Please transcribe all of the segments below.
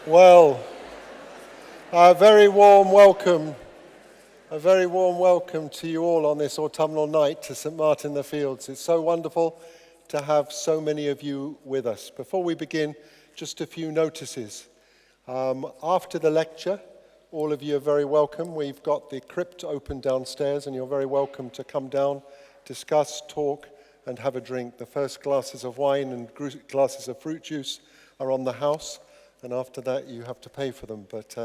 Well, a very warm welcome, a very warm welcome to you all on this autumnal night to St. Martin in the Fields. It's so wonderful to have so many of you with us. Before we begin, just a few notices. After the lecture, all of you are very welcome. We've got the crypt open downstairs and you're very welcome to come down, discuss, talk and have a drink. The first glasses of wine and glasses of fruit juice are on the house. And after that, you have to pay for them. But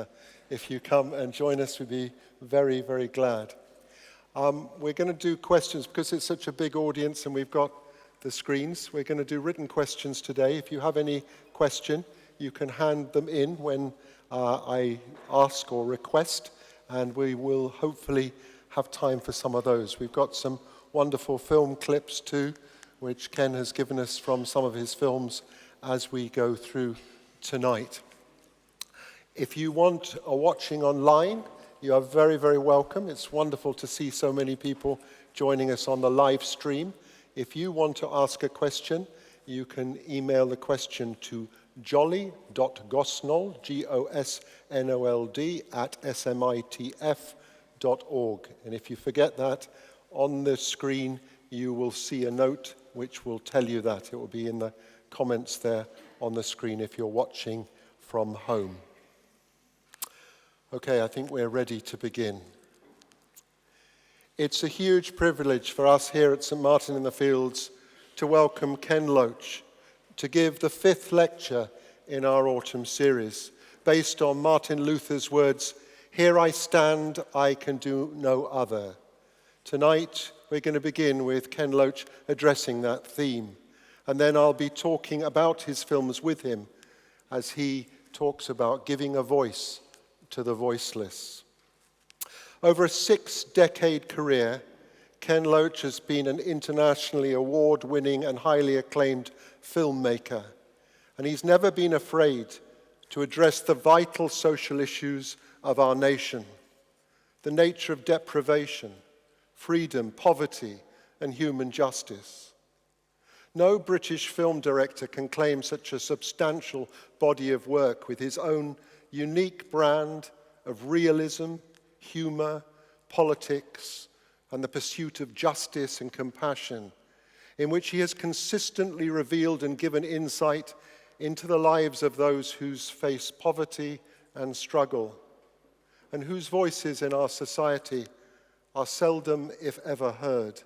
if you come and join us, we'd be very, very glad. We're going to do questions because it's such a big audience and we've got the screens. We're going to do written questions today. If you have any question, you can hand them in when I ask or request, and we will hopefully have time for some of those. We've got some wonderful film clips too, which Ken has given us from some of his films as we go through tonight. If you are watching online, you are very, very welcome. It's wonderful to see so many people joining us on the live stream. If you want to ask a question, you can email the question to jolly.gosnold, Gosnold, @smitf.org. And if you forget that, on the screen you will see a note which will tell you that. It will be in the comments there on the screen if you're watching from home. Okay, I think we're ready to begin. It's a huge privilege for us here at St. Martin in the Fields to welcome Ken Loach to give the 5th lecture in our autumn series based on Martin Luther's words, "Here I stand, I can do no other." Tonight, we're going to begin with Ken Loach addressing that theme. And then I'll be talking about his films with him as he talks about giving a voice to the voiceless. Over a 6-decade career, Ken Loach has been an internationally award-winning and highly acclaimed filmmaker. And he's never been afraid to address the vital social issues of our nation, the nature of deprivation, freedom, poverty, and human justice. No British film director can claim such a substantial body of work with his own unique brand of realism, humor, politics, and the pursuit of justice and compassion, in which he has consistently revealed and given insight into the lives of those who face poverty and struggle, and whose voices in our society are seldom, if ever, heard.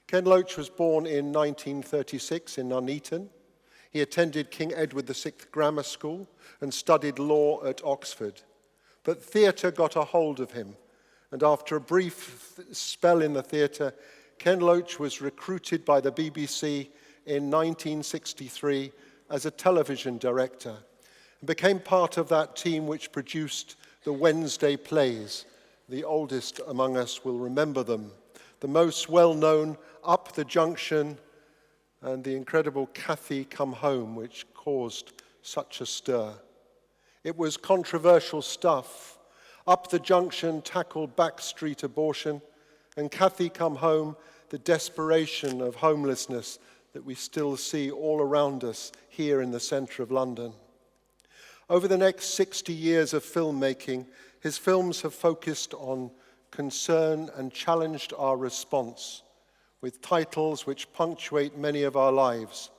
Ken Loach was born in 1936 in Nuneaton. He attended King Edward VI Grammar School and studied law at Oxford. But theatre got a hold of him, and after a brief spell in the theatre, Ken Loach was recruited by the BBC in 1963 as a television director and became part of that team which produced the Wednesday plays. The oldest among us will remember them. The most well-known Up the Junction and the incredible Cathy Come Home, which caused such a stir. It was controversial stuff. Up the Junction tackled backstreet abortion, and Cathy Come Home, the desperation of homelessness that we still see all around us here in the centre of London. Over the next 60 years of filmmaking, his films have focused on concern and challenged our response with titles which punctuate many of our lives.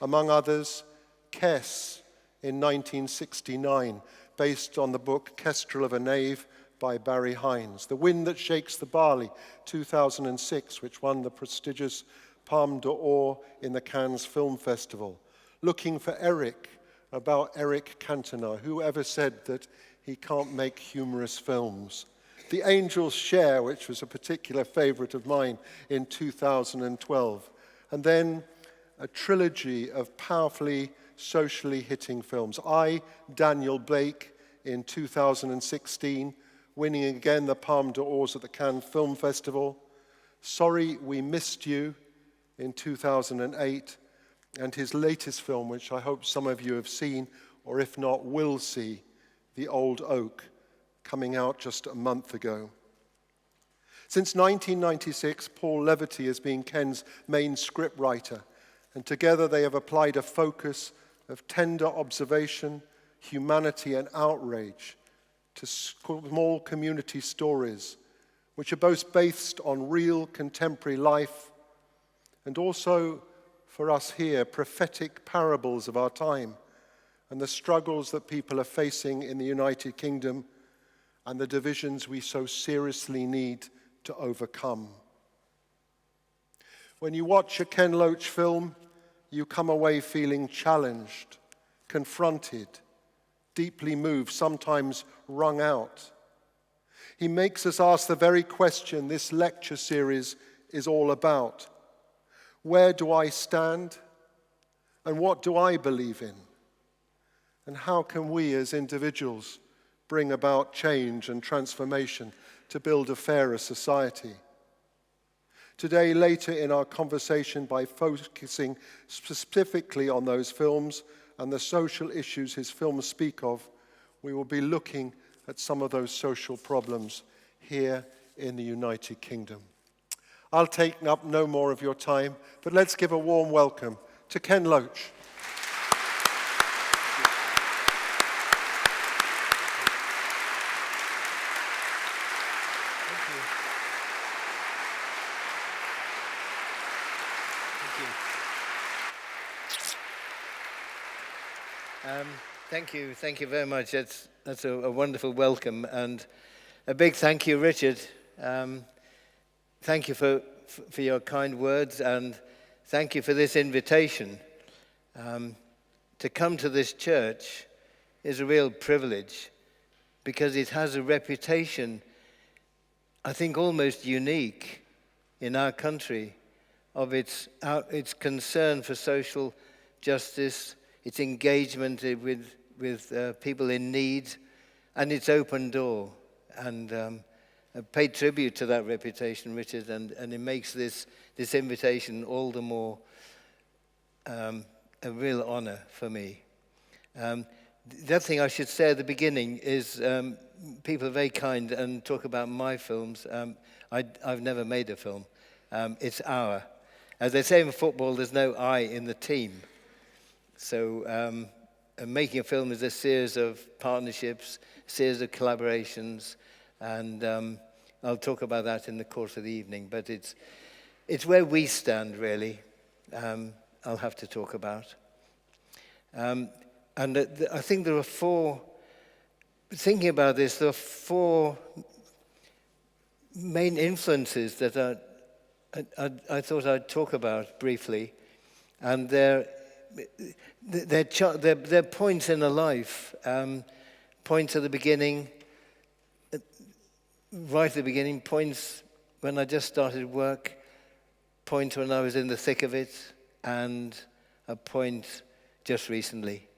Among others, Kess in 1969, based on the book Kestrel of a Knave by Barry Hines. The Wind That Shakes the Barley, 2006, which won the prestigious Palme d'Or in the Cannes Film Festival. Looking for Eric, about Eric Cantona. Who ever said that he can't make humorous films? The Angel's Share, which was a particular favorite of mine in 2012. And then a trilogy of powerfully socially hitting films. I, Daniel Blake in 2016, winning again the Palme d'Ors at the Cannes Film Festival. Sorry We Missed You in 2008. And his latest film, which I hope some of you have seen, or if not, will see, The Old Oak, coming out just a month ago. Since 1996, Paul Levity has been Ken's main scriptwriter, and together they have applied a focus of tender observation, humanity, and outrage to small community stories, which are both based on real contemporary life and also, for us here, prophetic parables of our time and the struggles that people are facing in the United Kingdom and the divisions we so seriously need to overcome. When you watch a Ken Loach film, you come away feeling challenged, confronted, deeply moved, sometimes wrung out. He makes us ask the very question this lecture series is all about. Where do I stand? And what do I believe in? And how can we as individuals bring about change and transformation to build a fairer society? Today, later in our conversation, by focusing specifically on those films and the social issues his films speak of, we will be looking at some of those social problems here in the United Kingdom. I'll take up no more of your time, but let's give a warm welcome to Ken Loach. Thank you very much. That's a wonderful welcome, and a big thank you, Richard. Thank you for your kind words, and thank you for this invitation. To come to this church is a real privilege because it has a reputation, I think, almost unique in our country of its concern for social justice, its engagement with people in need, and its open door. And I pay tribute to that reputation, Richard, and it makes this invitation all the more a real honor for me. The other thing I should say at the beginning is people are very kind and talk about my films. I've never made a film. It's our. As they say in football, there's no I in the team. So making a film is a series of partnerships, a series of collaborations, and I'll talk about that in the course of the evening. But it's where we stand, really, I'll have to talk about. And I think there are thinking about this, there are four main influences that I thought I'd talk about briefly. And they're points in a life, points at the beginning, right at the beginning, points when I just started work, points when I was in the thick of it, and a point just recently.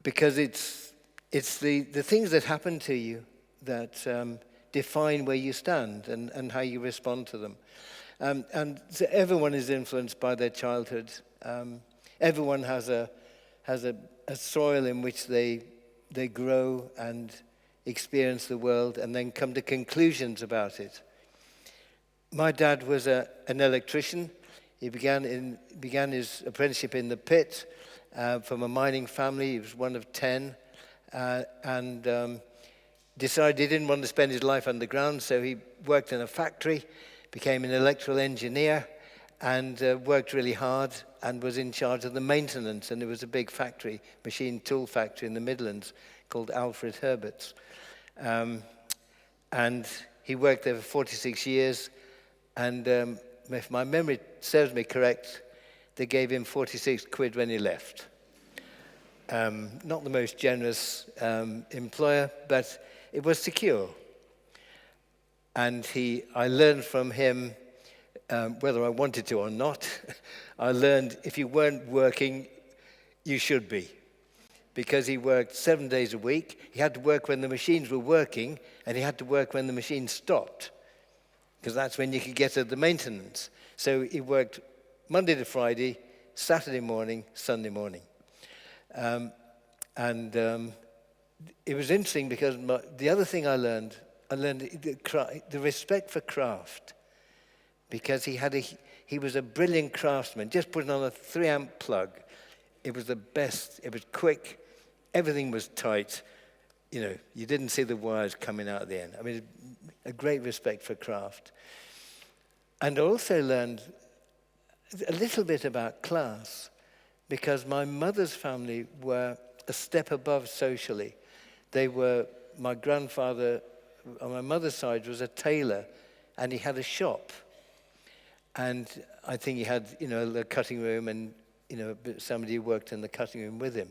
Because it's the things that happen to you that define where you stand and how you respond to them. And so everyone is influenced by their childhood. Everyone has a soil in which they grow and experience the world and then come to conclusions about it. My dad was an electrician. He began his apprenticeship in the pit from a mining family. He was one of 10 and decided he didn't want to spend his life underground, so he worked in a factory, became an electrical engineer, and worked really hard and was in charge of the maintenance. And it was a big factory, machine tool factory in the Midlands called Alfred Herbert's. And he worked there for 46 years. And if my memory serves me correct, they gave him 46 quid when he left. Not the most generous employer, but it was secure. And I learned from him, whether I wanted to or not, I learned if you weren't working, you should be. Because he worked 7 days a week. He had to work when the machines were working, and he had to work when the machines stopped, because that's when you could get to the maintenance. So he worked Monday to Friday, Saturday morning, Sunday morning. It was interesting because the other thing I learned the respect for craft, because he was a brilliant craftsman. Just putting on a 3-amp plug, It was the best. It was quick. Everything was tight. You know, you didn't see the wires coming out at the end. I mean, a great respect for craft. And I also learned a little bit about class, because my mother's family were a step above socially. My grandfather on my mother's side was a tailor, and he had a shop. And I think he had, the cutting room and, somebody who worked in the cutting room with him.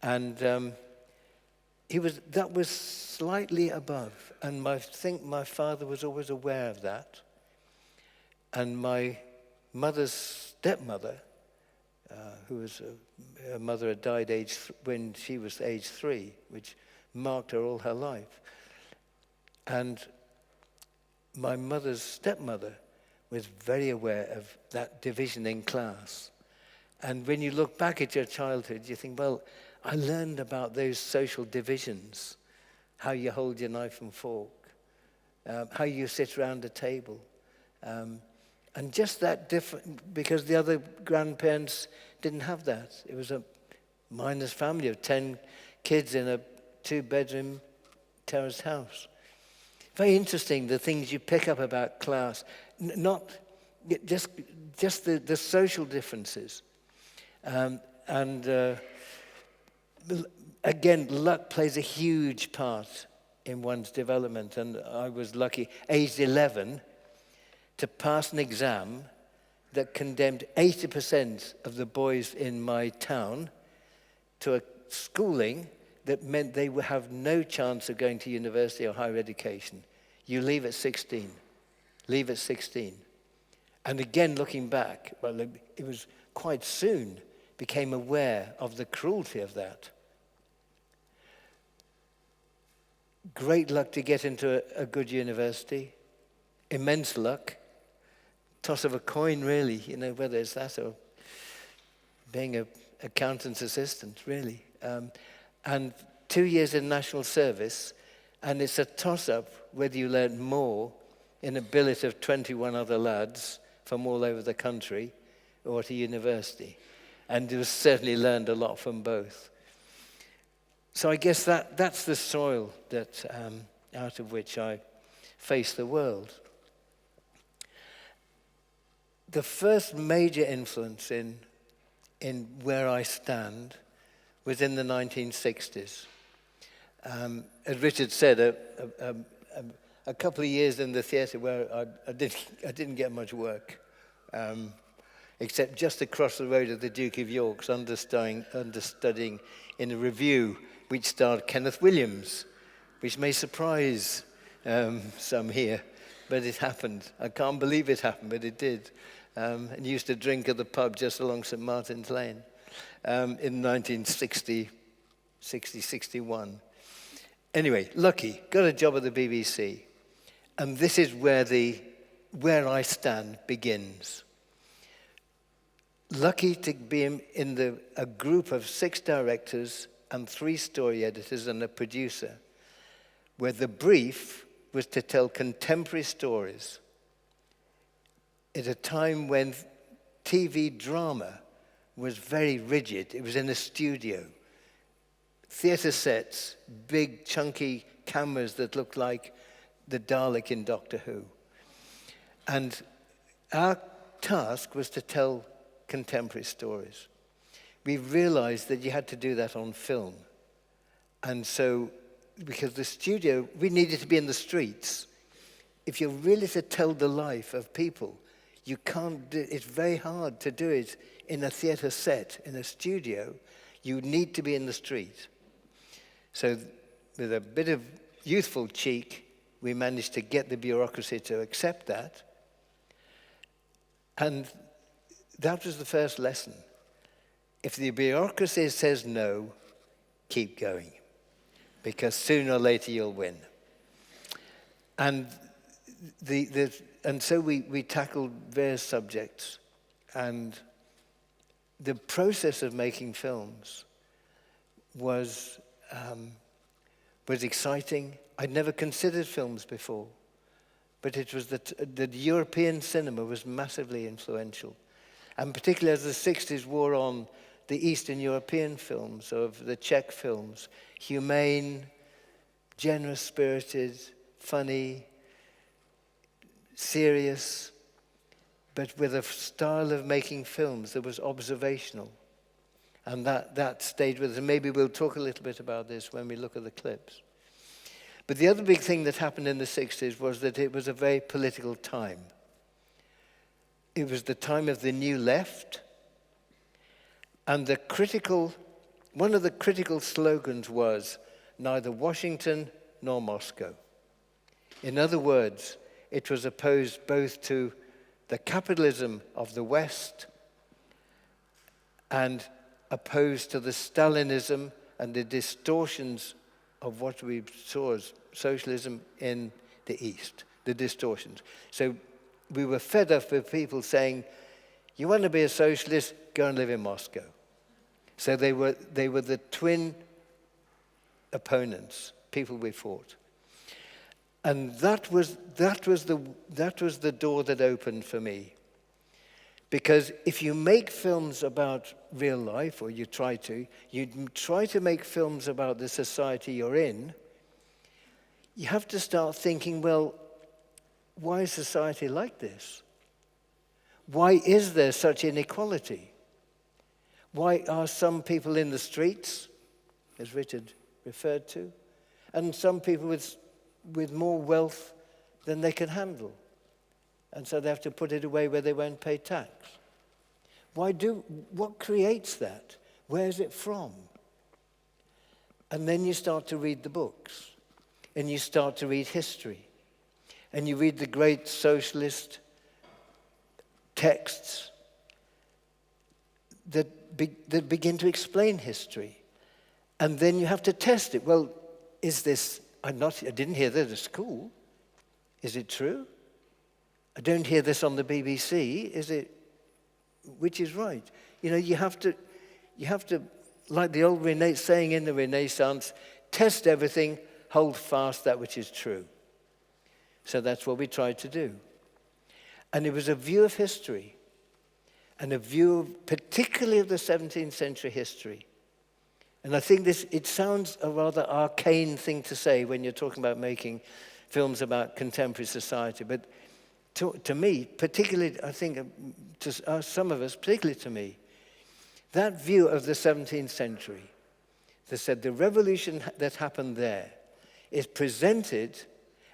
And that was slightly above. And I think my father was always aware of that. And my mother's stepmother, her mother had died when she was age 3, which marked her all her life. And my mother's stepmother was very aware of that division in class. And when you look back at your childhood, you think, well, I learned about those social divisions, how you hold your knife and fork, how you sit around a table. And just that different, because the other grandparents didn't have that. It was a miner's family of 10 kids in a 2-bedroom terraced house. Very interesting, the things you pick up about class, not just the social differences. Again, luck plays a huge part in one's development. And I was lucky, aged 11, to pass an exam that condemned 80% of the boys in my town to a schooling that meant they would have no chance of going to university or higher education. You leave at 16. Leave at 16. And again, looking back, well, it was quite soon, became aware of the cruelty of that. Great luck to get into a good university. Immense luck. Toss of a coin, really, whether it's that or being an accountant's assistant, really. And 2 years in national service, and it's a toss-up whether you learn more in a billet of 21 other lads from all over the country or at a university. And you certainly learned a lot from both. So I guess that's the soil that out of which I face the world. The first major influence in where I stand was in the 1960s. As Richard said, a couple of years in the theatre where I didn't get much work, except just across the road of the Duke of York's understudying in a review which starred Kenneth Williams, which may surprise some here, but it happened. I can't believe it happened, but it did. And used to drink at the pub just along St. Martin's Lane in 1960, 61. Anyway, lucky, got a job at the BBC. And this is where I stand begins. Lucky to be in a group of 6 directors and 3 story editors and a producer, where the brief was to tell contemporary stories at a time when TV drama was very rigid. It was in a studio. Theatre sets, big chunky cameras that looked like the Dalek in Doctor Who. And our task was to tell contemporary stories. We realized that you had to do that on film. And so, because the studio, we needed to be in the streets. If you're really to tell the life of people, you can't do it's very hard to do it in a theatre set, in a studio. You need to be in the street. So with a bit of youthful cheek, we managed to get the bureaucracy to accept that. And that was the first lesson. If the bureaucracy says no, keep going, because sooner or later you'll win. And so we tackled various subjects, and the process of making films was exciting. I'd never considered films before, but it was that European cinema was massively influential. And particularly as the 60s wore on, the Eastern European films, of the Czech films, humane, generous-spirited, funny, serious, but with a style of making films that was observational. And that stayed with us. And maybe we'll talk a little bit about this when we look at the clips. But the other big thing that happened in the 60s was that it was a very political time. It was the time of the New Left. And one of the critical slogans was, neither Washington nor Moscow. In other words, it was opposed both to the capitalism of the West and opposed to the Stalinism and the distortions of what we saw as socialism in the East, the distortions. So we were fed up with people saying, you want to be a socialist, go and live in Moscow. So they were the twin opponents, people we fought. And that was the door that opened for me. Because if you make films about real life, or you try to make films about the society you're in, you have to start thinking, well, why is society like this? Why is there such inequality? Why are some people in the streets, as Richard referred to, and some people with more wealth than they can handle? And so they have to put it away where they won't pay tax. What creates that? Where is it from? And then you start to read the books, and you start to read history, and you read the great socialist texts that begin to explain history. And then you have to test it. Well, is this, I didn't hear that at school. Is it true? I don't hear this on the BBC. Which is right? You have to, like the old saying in the Renaissance, test everything, hold fast that which is true. So that's what we tried to do. And it was a view of history, and a view particularly of the 17th century history. And I think it sounds a rather arcane thing to say when you're talking about making films about contemporary society, but to me, particularly, I think to some of us, particularly to me, that view of the 17th century that said the revolution that happened there is presented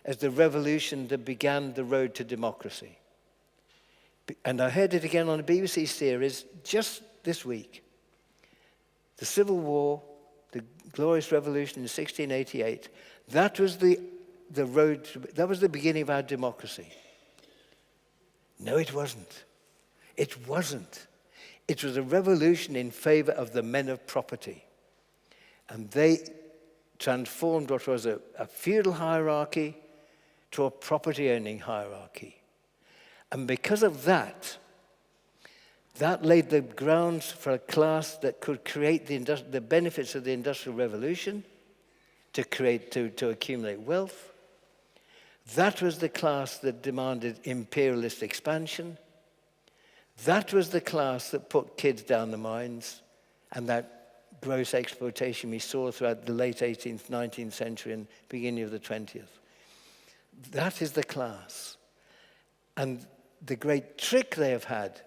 as the revolution that began the road to democracy. And I heard it again on a BBC series just this week. The Civil War, the Glorious Revolution in 1688, that was the road, that was the beginning of our democracy. No, it wasn't. It wasn't. It was a revolution in favor of the men of property. And they transformed what was a feudal hierarchy to a property-owning hierarchy. And because of that laid the grounds for a class that could create the benefits of the Industrial Revolution, to accumulate wealth. That was the class that demanded imperialist expansion. That was the class that put kids down the mines, and that gross exploitation we saw throughout the late 18th, 19th century and beginning of the 20th. That is the class. And the great trick they have had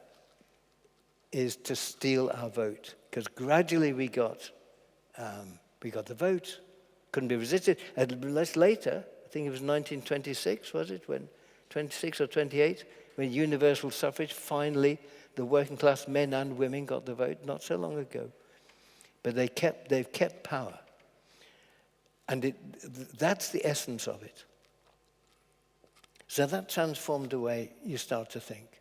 is to steal our vote, because gradually we got the vote, couldn't be resisted. And less later, I think it was 1926, was it? When 26 or 28, when universal suffrage, finally the working class men and women got the vote, not so long ago. But they've kept power. And that's the essence of it. So that transformed the way you start to think.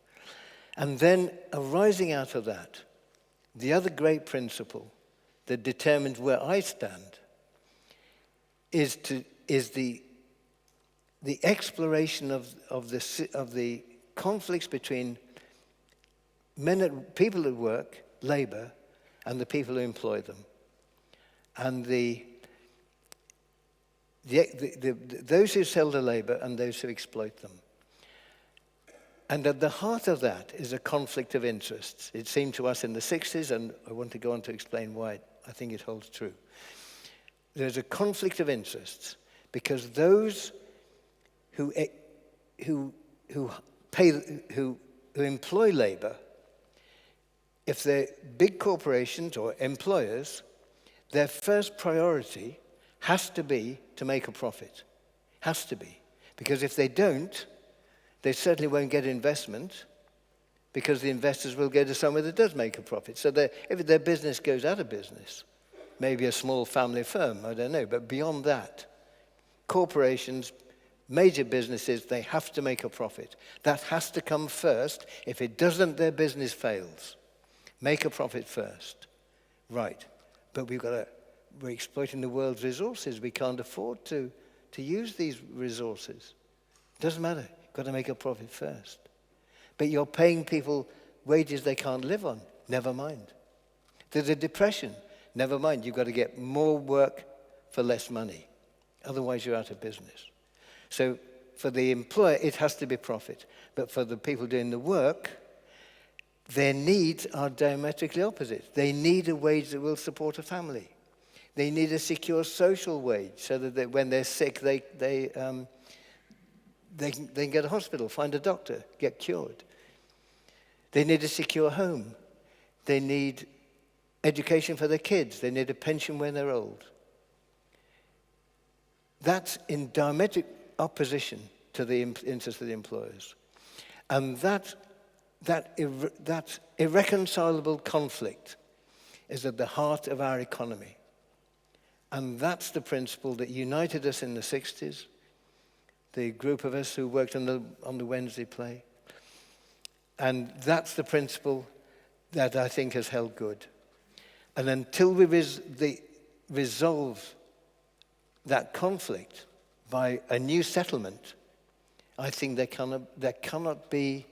And then arising out of that, the other great principle that determines where I stand is the exploration of the conflicts between people at work, labor, and the people who employ them, and those who sell the labor and those who exploit them. And at the heart of that is a conflict of interests. It seemed to us in the 60s, and I want to go on to explain why I think it holds true. There's a conflict of interests because those who employ labor, if they're big corporations or employers, their first priority has to be to make a profit. Has to be. Because if they don't, they certainly won't get investment because the investors will go to somewhere that does make a profit. So if their business goes out of business, maybe a small family firm, I don't know, but beyond that, corporations, major businesses, they have to make a profit. That has to come first. If it doesn't, their business fails. Make a profit first. Right. But we're exploiting the world's resources. We can't afford to use these resources. Doesn't matter. You've got to make a profit first. But you're paying people wages they can't live on. Never mind. There's a depression. Never mind. You've got to get more work for less money. Otherwise, you're out of business. So for the employer, it has to be profit. But for the people doing the work, their needs are diametrically opposite. They need a wage that will support a family. They need a secure social wage so that when they're sick, they can get a hospital, find a doctor, get cured. They need a secure home. They need education for their kids. They need a pension when they're old. That's in diametric opposition to the interests of the employers. And that irreconcilable conflict is at the heart of our economy. And that's the principle that united us in the 60s, the group of us who worked on the Wednesday play. And that's the principle that I think has held good. And until we resolve that conflict by a new settlement, I think there cannot be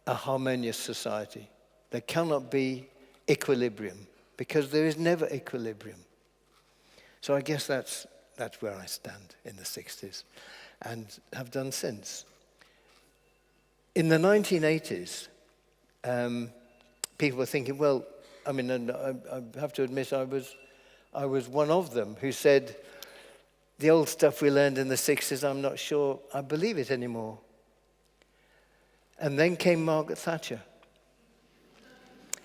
a harmonious society. There cannot be equilibrium, because there is never equilibrium. So I guess that's where I stand in the 60s and have done since. In the 1980s, people were thinking, well, I mean, and I have to admit I was one of them who said, the old stuff we learned in the 60s, I'm not sure I believe it anymore. And then came Margaret Thatcher.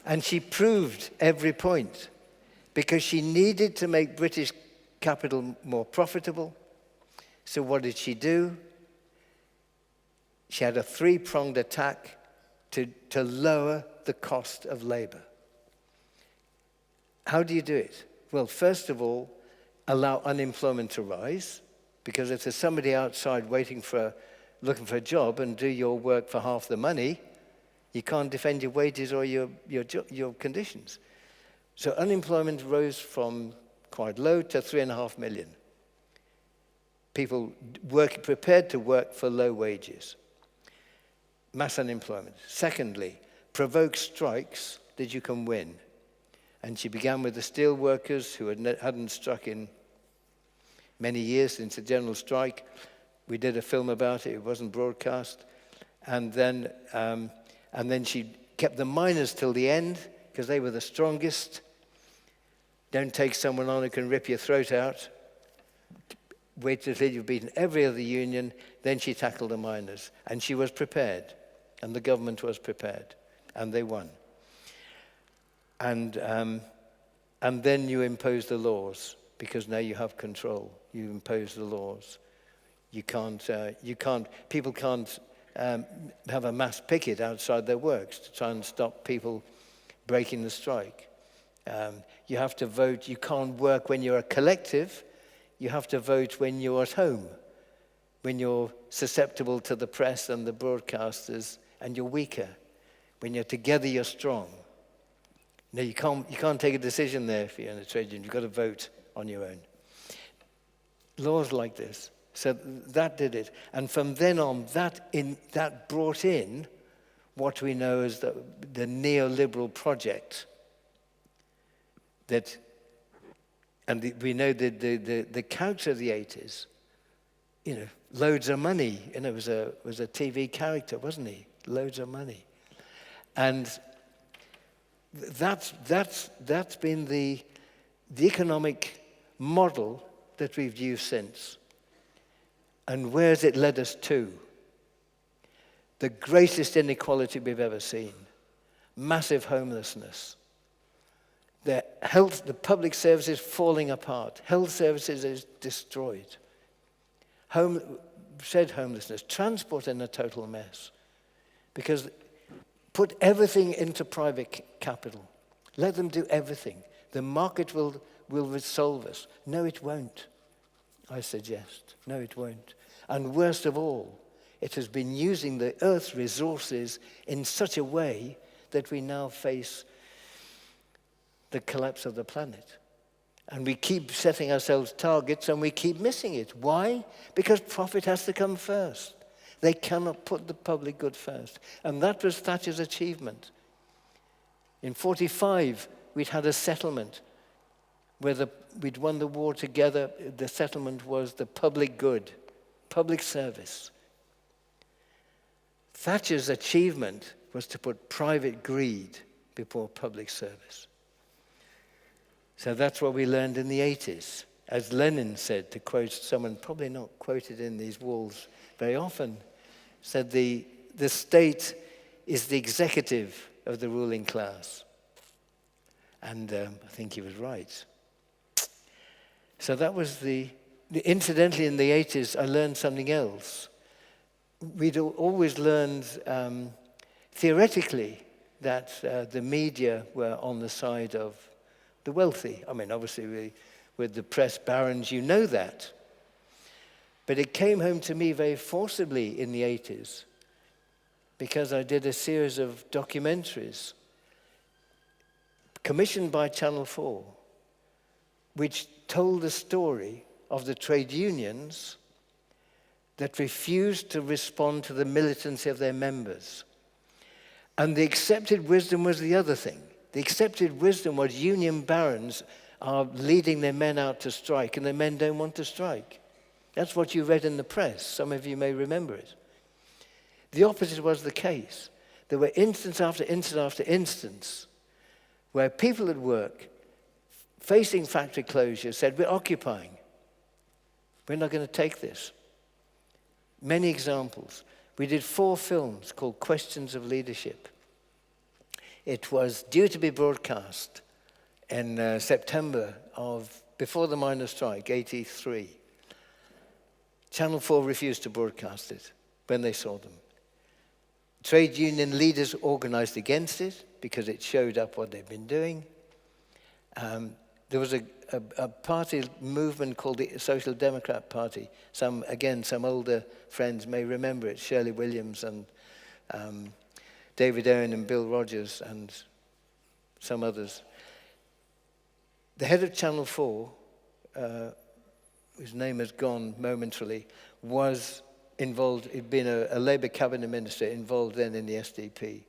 And she proved every point because she needed to make British capital more profitable. So what did she do? She had a three-pronged attack to lower the cost of labor. How do you do it? Well, first of all, allow unemployment to rise, because if there's somebody outside looking for a job and do your work for half the money, you can't defend your wages or your conditions. So unemployment rose from quite low to 3.5 million. People prepared to work for low wages. Mass unemployment. Secondly, provoke strikes that you can win. And she began with the steel workers who hadn't struck in many years since the general strike. We did a film about it. It wasn't broadcast. And then she kept the miners till the end because they were the strongest. Don't take someone on who can rip your throat out. Wait until you've beaten every other union. Then she tackled the miners. And she was prepared. And the government was prepared. And they won. And then you impose the laws, because now you have control. You impose the laws. People can't have a mass picket outside their works to try and stop people breaking the strike. You have to vote. You can't work when you're a collective. You have to vote when you're at home, when you're susceptible to the press and the broadcasters, and you're weaker. When you're together, you're strong. No, you can't take a decision there if you're in a trade union. You've got to vote on your own. Laws like this. So that did it. And from then on, that brought in what we know as the neoliberal project. We know the couch of the 80s, loads of money. And it was a TV character, wasn't he? Loads of money. And that's been the economic model that we've used since. And where's it led us to? The greatest inequality we've ever seen. Massive homelessness. The public services falling apart. Health services is destroyed. Homelessness. Transport in a total mess. Because put everything into private capital. Let them do everything. The market will solve us. No, it won't, I suggest. No, it won't. And worst of all, it has been using the earth's resources in such a way that we now face the collapse of the planet. And we keep setting ourselves targets and we keep missing it. Why? Because profit has to come first. They cannot put the public good first. And that was Thatcher's achievement. In 1945, we'd had a settlement where we'd won the war together. The settlement was the public good, public service. Thatcher's achievement was to put private greed before public service. So that's what we learned in the 80s. As Lenin said, to quote someone probably not quoted in these walls very often, said the state is the executive of the ruling class. And I think he was right. So that was incidentally in the 80s, I learned something else. We'd always learned theoretically that the media were on the side of the wealthy. I mean, obviously, with the press barons, you know that. But it came home to me very forcibly in the 80s because I did a series of documentaries commissioned by Channel 4, which told the story of the trade unions that refused to respond to the militancy of their members. And the accepted wisdom was the other thing. The accepted wisdom was union barons are leading their men out to strike, and the men don't want to strike. That's what you read in the press. Some of you may remember it. The opposite was the case. There were instance after instance after instance where people at work, facing factory closure, said, we're occupying. We're not going to take this. Many examples. We did 4 films called Questions of Leadership. It was due to be broadcast in September before the miners' strike, 1983. Channel 4 refused to broadcast it when they saw them. Trade union leaders organized against it because it showed up what they'd been doing. There was a party movement called the Social Democrat Party. Some older friends may remember it, Shirley Williams and David Owen and Bill Rogers and some others. The head of Channel 4, whose name has gone momentarily, was involved, he'd been a Labour cabinet minister involved then in the SDP.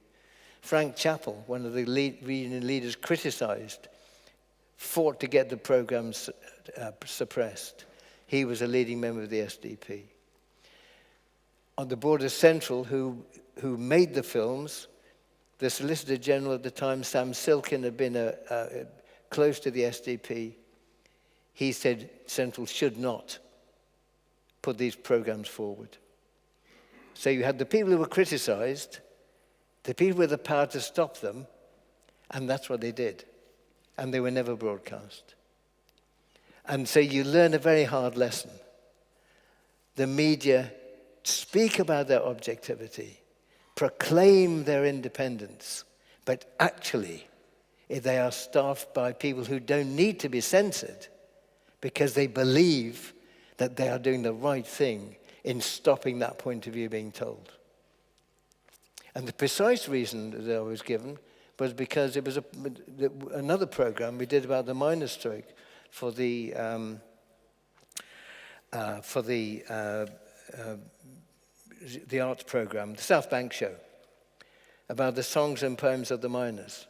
Frank Chappell, one of the union leaders, criticized, fought to get the programs suppressed. He was a leading member of the SDP. On the board of Central, who made the films, the Solicitor General at the time, Sam Silkin, had been close to the SDP. He said Central should not put these programs forward. So you had the people who were criticized, the people with the power to stop them, and that's what they did. And they were never broadcast. And so you learn a very hard lesson. The media speak about their objectivity, proclaim their independence, but actually they are staffed by people who don't need to be censored because they believe that they are doing the right thing in stopping that point of view being told. And the precise reason that I was given was because it was another program we did about the miners' strike for the arts program, the South Bank show, about the songs and poems of the miners.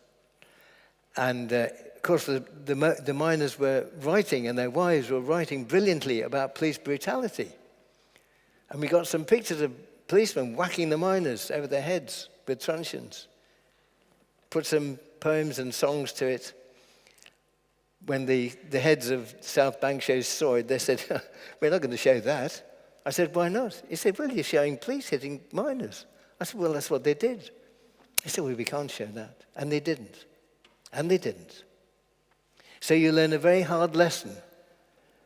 And of course, the miners were writing, and their wives were writing brilliantly about police brutality. And we got some pictures of policemen whacking the miners over their heads with truncheons. Put some poems and songs to it. When the heads of South Bank shows saw it, they said, we're not going to show that. I said, why not? He said, well, you're showing police hitting miners. I said, well, that's what they did. He said, well, we can't show that. And they didn't. And they didn't. So you learn a very hard lesson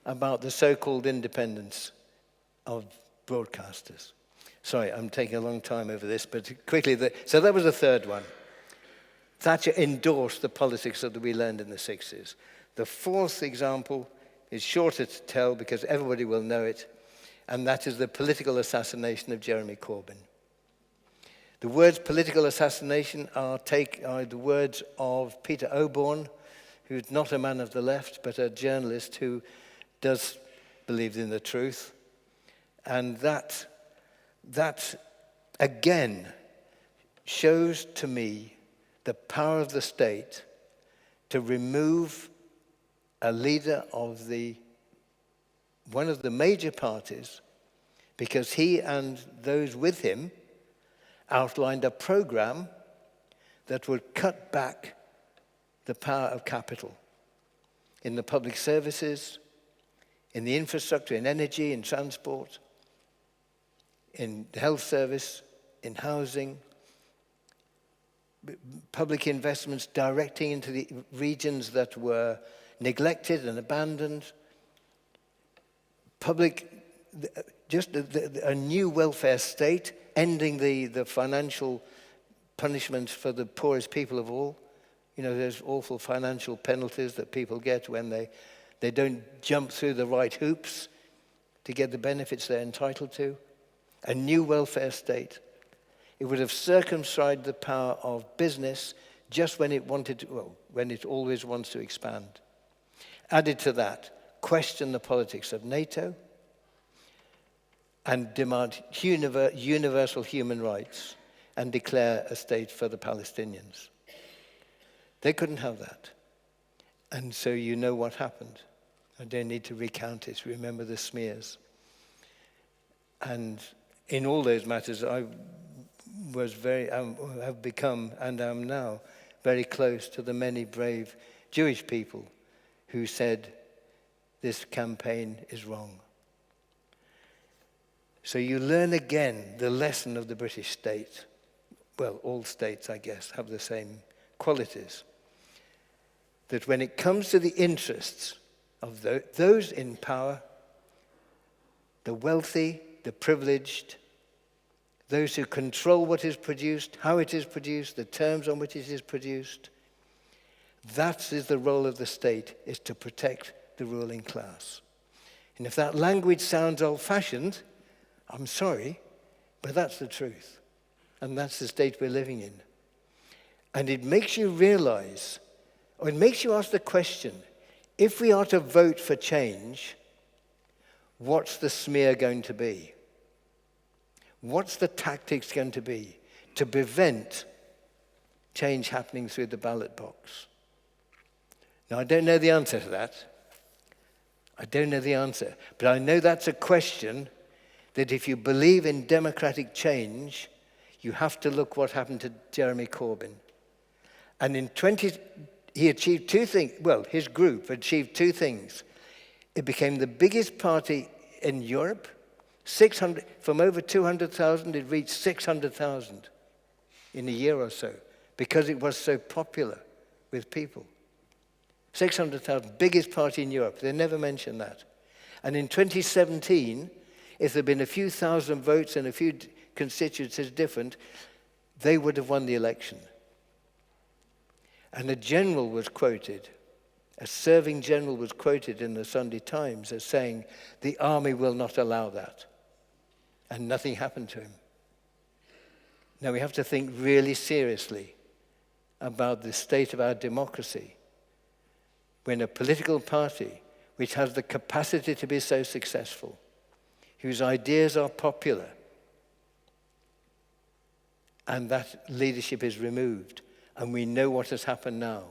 about the so-called independence of broadcasters. Sorry, I'm taking a long time over this, but quickly. So that was the third one. Thatcher endorsed the politics that we learned in the 60s. The fourth example is shorter to tell because everybody will know it, and that is the political assassination of Jeremy Corbyn. The words political assassination are the words of Peter Oborne, who's not a man of the left, but a journalist who does believe in the truth. And that again shows to me the power of the state to remove a leader of one of the major parties because he and those with him outlined a program that would cut back the power of capital in the public services, in the infrastructure, in energy, in transport, in the health service, in housing, public investments directing into the regions that were neglected and abandoned, a new welfare state, ending the financial punishment for the poorest people of all. You know, there's awful financial penalties that people get when they don't jump through the right hoops to get the benefits they're entitled to. A new welfare state. It would have circumscribed the power of business just when it wanted to, when it always wants to expand. Added to that, question the politics of NATO and demand universal human rights and declare a state for the Palestinians. They couldn't have that. And so you know what happened. I don't need to recount it. Remember the smears. And in all those matters, I have become and am now very close to the many brave Jewish people who said this campaign is wrong. So you learn again the lesson of the British state. Well, all states, I guess, have the same qualities. That when it comes to the interests of those in power, the wealthy, the privileged, those who control what is produced, how it is produced, the terms on which it is produced, that is the role of the state, is to protect the ruling class. And if that language sounds old-fashioned, I'm sorry, but that's the truth. And that's the state we're living in. And it makes you realize, or it makes you ask the question, if we are to vote for change, what's the smear going to be? What's the tactics going to be to prevent change happening through the ballot box? Now, I don't know the answer to that. I don't know the answer. But I know that's a question that if you believe in democratic change, you have to look what happened to Jeremy Corbyn. And he achieved two things. Well, his group achieved two things. It became the biggest party in Europe. 600, from over 200,000, it reached 600,000 in a year or so because it was so popular with people. 600,000, biggest party in Europe. They never mention that. And in 2017, if there had been a few thousand votes and a few constituencies different, they would have won the election. And a general was quoted, a serving general was quoted in the Sunday Times as saying, the army will not allow that. And nothing happened to him. Now we have to think really seriously about the state of our democracy when a political party which has the capacity to be so successful, whose ideas are popular, and that leadership is removed. And we know what has happened now.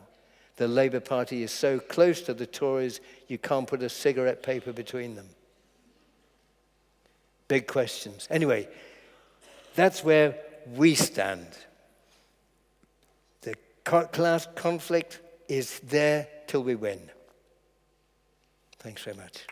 The Labour Party is so close to the Tories, you can't put a cigarette paper between them. Big questions. Anyway, that's where we stand. The class conflict is there till we win. Thanks very much.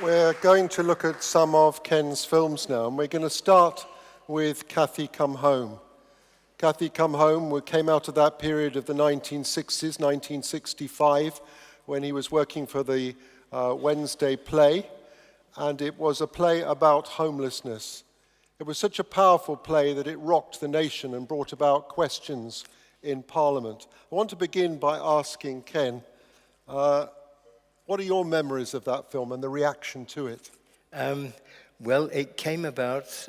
We're going to look at some of Ken's films now, and we're going to start with Cathy Come Home. Cathy Come Home came out of that period of the 1960s, 1965, when he was working for the Wednesday play, and it was a play about homelessness. It was such a powerful play that it rocked the nation and brought about questions in Parliament. I want to begin by asking Ken, what are your memories of that film and the reaction to it? Well, it came about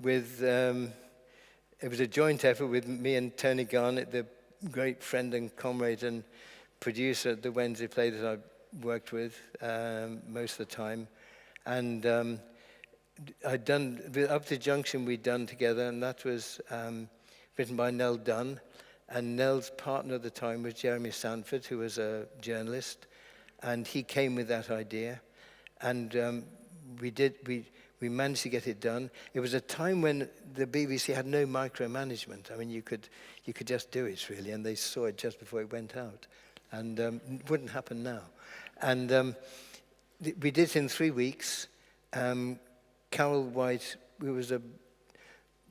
with, it was a joint effort with me and Tony Garnett, the great friend and comrade and producer at the Wednesday play that I worked with most of the time. And I'd done, Up to Junction we'd done together, and that was written by Nell Dunn. And Nell's partner at the time was Jeremy Sanford, who was a journalist. And he came with that idea, and we managed to get it done. It was a time when the BBC had no micromanagement. I mean, you could just do it, really, and they saw it just before it went out. And it wouldn't happen now. And we did it in 3 weeks. Carol White, who was a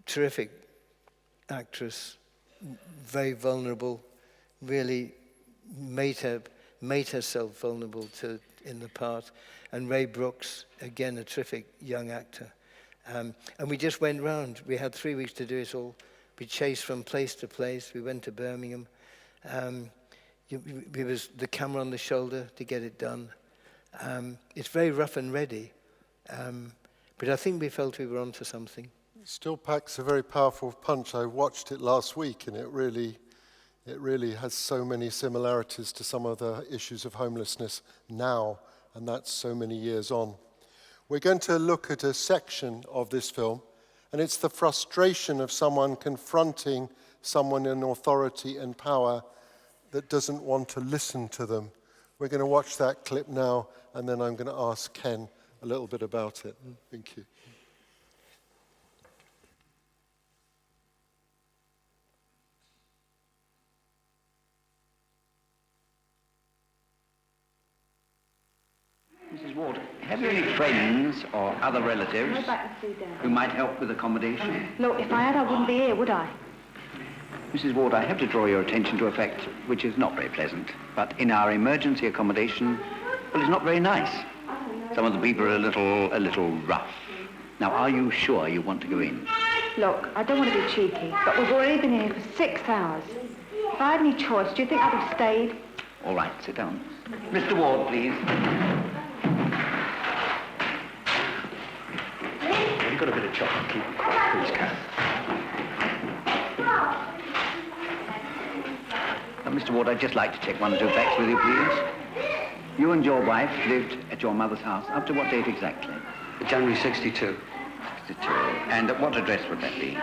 terrific actress, very vulnerable, really made herself vulnerable in the part. And Ray Brooks, again, a terrific young actor. And we just went round. We had 3 weeks to do it all. We chased from place to place. We went to Birmingham. It was the camera on the shoulder to get it done. It's very rough and ready. But I think we felt we were onto something. It still packs a very powerful punch. I watched it last week, and it really has so many similarities to some of the issues of homelessness now, and that's so many years on. We're going to look at a section of this film, and it's the frustration of someone confronting someone in authority and power that doesn't want to listen to them. We're going to watch that clip now, and then I'm going to ask Ken a little bit about it. Thank you. Mrs. Ward, have you any friends or other relatives who might help with accommodation? Look, if I had, I wouldn't be here, would I? Mrs. Ward, I have to draw your attention to a fact which is not very pleasant, but in our emergency accommodation, well, it's not very nice. Some of the people are a little rough. Now, are you sure you want to go in? Look, I don't want to be cheeky, but we've already been here for 6 hours. If I had any choice, do you think I'd have stayed? All right, sit down. Mr. Ward, please. Have you got a bit of chocolate? Keep it quiet, please, Kath. Now, Mr. Ward, I'd just like to check 1 or 2 facts with you, please. You and your wife lived at your mother's house up to what date exactly? January 62. 62. And at what address would that be?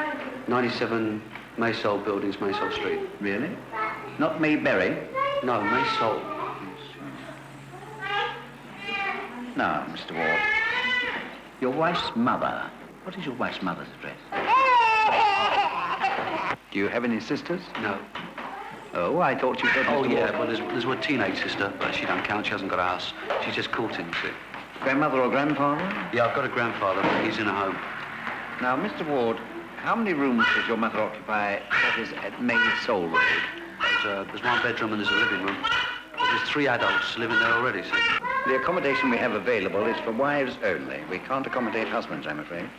97 Maysole Buildings, Maysole Street. Really? Not Mayberry? No, Maysole. Now, Mr. Ward, your wife's mother. What is your wife's mother's address? Do you have any sisters? No. Oh, I thought you said... Oh, Mr. yeah, Ward. well, there's one teenage sister, but she don't count. She hasn't got a house. She's just courting, see. Grandmother or grandfather? Yeah, I've got a grandfather, but he's in a home. Now, Mr. Ward, how many rooms does your mother occupy, that is, at Maysole Road? There's 1 bedroom and there's a living room. But there's 3 adults living there already, see. The accommodation we have available is for wives only. We can't accommodate husbands, I'm afraid.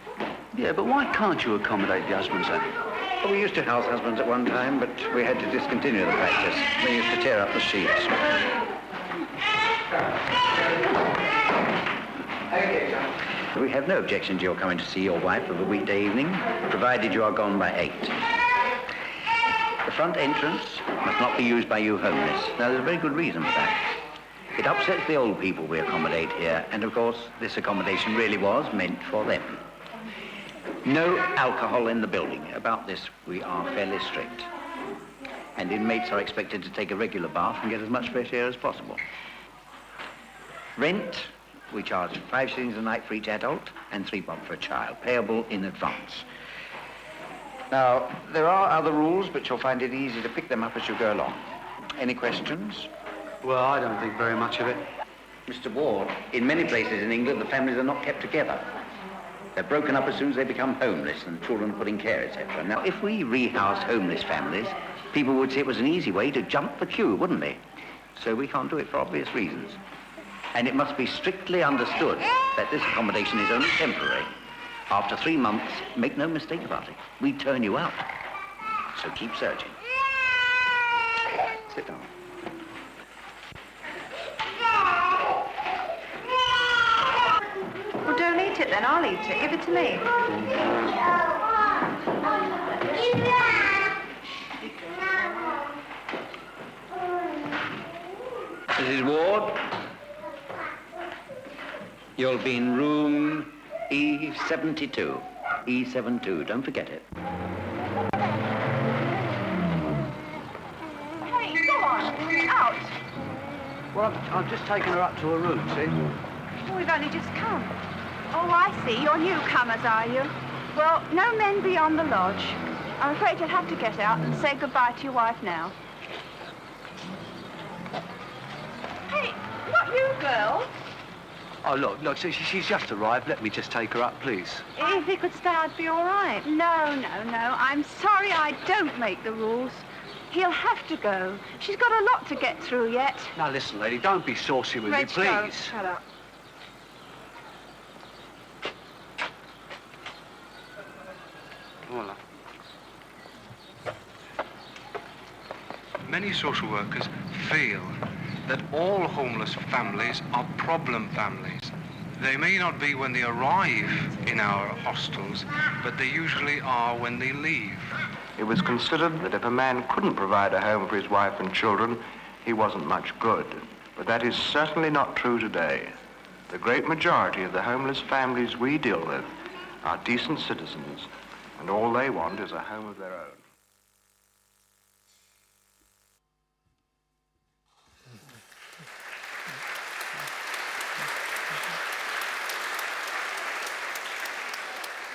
Yeah, but why can't you accommodate the husbands then? Well, we used to house husbands at one time, but we had to discontinue the practice. They used to tear up the sheets. We have no objection to your coming to see your wife of a weekday evening, provided you are gone by 8. The front entrance must not be used by you homeless. Now, there's a very good reason for that. It upsets the old people we accommodate here, and of course, this accommodation really was meant for them. No alcohol in the building. About this, we are fairly strict. And inmates are expected to take a regular bath and get as much fresh air as possible. Rent, we charge 5 shillings a night for each adult and £3 for a child, payable in advance. Now, there are other rules, but you'll find it easy to pick them up as you go along. Any questions? Well, I don't think very much of it. Mr. Ward, in many places in England, the families are not kept together. They're broken up as soon as they become homeless and children put in care, etc. Now, if we rehoused homeless families, people would say it was an easy way to jump the queue, wouldn't they? So we can't do it for obvious reasons. And it must be strictly understood that this accommodation is only temporary. After 3 months, make no mistake about it, we turn you out. So keep searching. Sit down. Well, don't eat it then. I'll eat it. Give it to me. Mrs. Ward, you'll be in room E72. E72, don't forget it. Hey, go on. Out. Well, I've just taken her up to her room, see? Oh, we've only just come. Oh, I see. You're newcomers, are you? Well, no men beyond the lodge. I'm afraid you'll have to get out and say goodbye to your wife now. Hey, not you, girl. Oh, look, she's just arrived. Let me just take her up, please. If he could stay, I'd be all right. No. I'm sorry I don't make the rules. He'll have to go. She's got a lot to get through yet. Now, listen, lady, don't be saucy with me, Reg, please. go. Shut up. Well, Many social workers feel that all homeless families are problem families. They may not be when they arrive in our hostels, but they usually are when they leave. It was considered that if a man couldn't provide a home for his wife and children, he wasn't much good. But that is certainly not true today. The great majority of the homeless families we deal with are decent citizens, and all they want is a home of their own.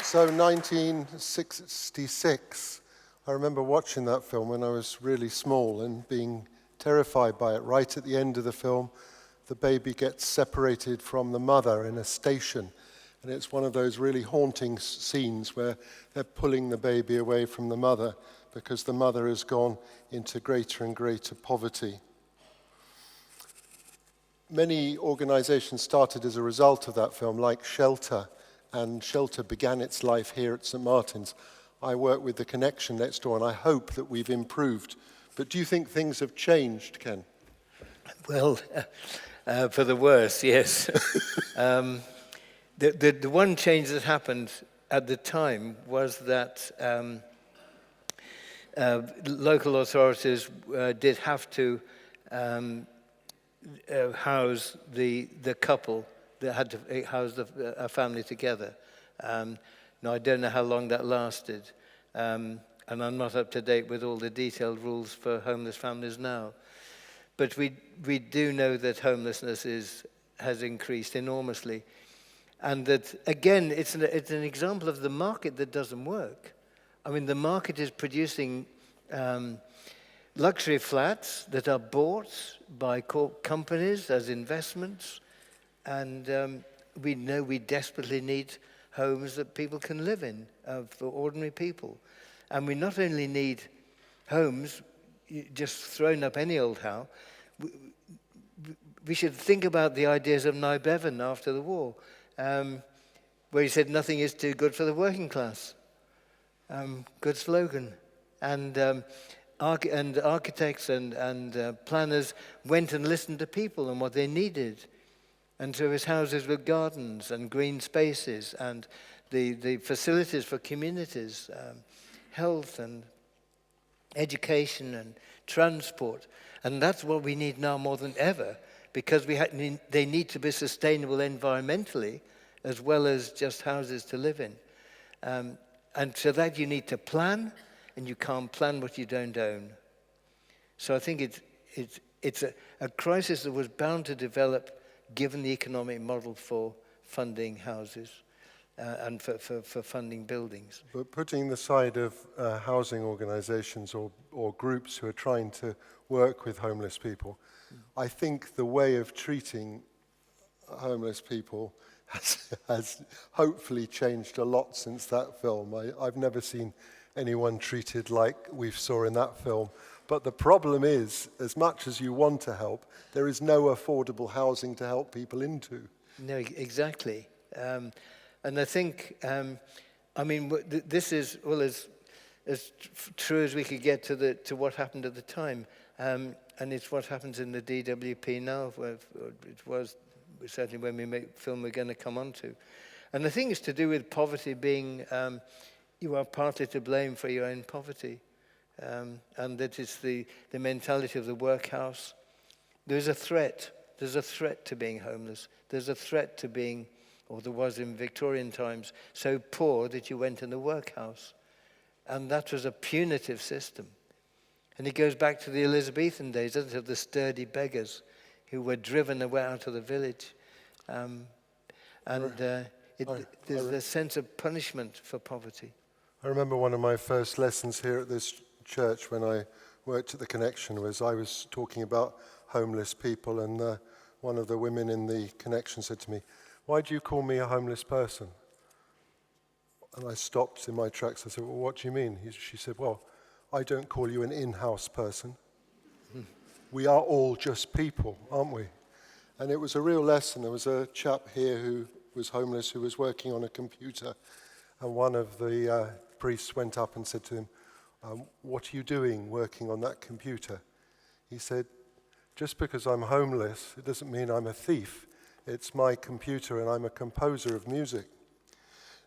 So 1966, I remember watching that film when I was really small and being terrified by it. Right at the end of the film, the baby gets separated from the mother in a station. And it's one of those really haunting scenes where they're pulling the baby away from the mother because the mother has gone into greater and greater poverty. Many organizations started as a result of that film, like Shelter, and Shelter began its life here at St. Martin's. I work with the Connection next door, and I hope that we've improved. But do you think things have changed, Ken? Well, for the worse, yes. The one change that happened at the time was that local authorities did have to house the couple that had to house a family together. Now, I don't know how long that lasted, and I'm not up to date with all the detailed rules for homeless families now. But we do know that homelessness has increased enormously. And that, again, it's an example of the market that doesn't work. I mean, the market is producing luxury flats that are bought by companies as investments. And we know we desperately need homes that people can live in for ordinary people. And we not only need homes, just throwing up any old house, we should think about the ideas of Nye Bevan after the war, where he said nothing is too good for the working class. Good slogan. And architects and planners went and listened to people and what they needed. And so his houses were gardens and green spaces and the facilities for communities, health and education and transport. And that's what we need now more than ever, because they need to be sustainable environmentally as well as just houses to live in. And so that you need to plan, and you can't plan what you don't own. So I think it's a crisis that was bound to develop given the economic model for funding houses and for funding buildings. But putting the side of housing organizations or groups who are trying to work with homeless people, I think the way of treating homeless people has hopefully changed a lot since that film. I've never seen anyone treated like we saw in that film. But the problem is, as much as you want to help, there is no affordable housing to help people into. No, exactly. And I think, this is as true as we could get to what happened at the time. And it's what happens in the DWP now, where it was certainly when we make film we're going to come on to. And the thing is to do with poverty being, you are partly to blame for your own poverty. And that it's the mentality of the workhouse. There's a threat. There's a threat to being homeless. There's a threat to being, or there was in Victorian times, so poor that you went in the workhouse. And that was a punitive system. And it goes back to the Elizabethan days, doesn't it, of the sturdy beggars who were driven away out of the village. There's a sense of punishment for poverty. I remember one of my first lessons here at this church when I worked at the Connection was I was talking about homeless people, and one of the women in the Connection said to me, "Why do you call me a homeless person?" And I stopped in my tracks. I said, "Well, what do you mean?" She said, "Well, I don't call you an in-house person. We are all just people, aren't we?" And it was a real lesson. There was a chap here who was homeless who was working on a computer, and one of the priests went up and said to him, "What are you doing working on that computer?" He said, "Just because I'm homeless, it doesn't mean I'm a thief. It's my computer and I'm a composer of music."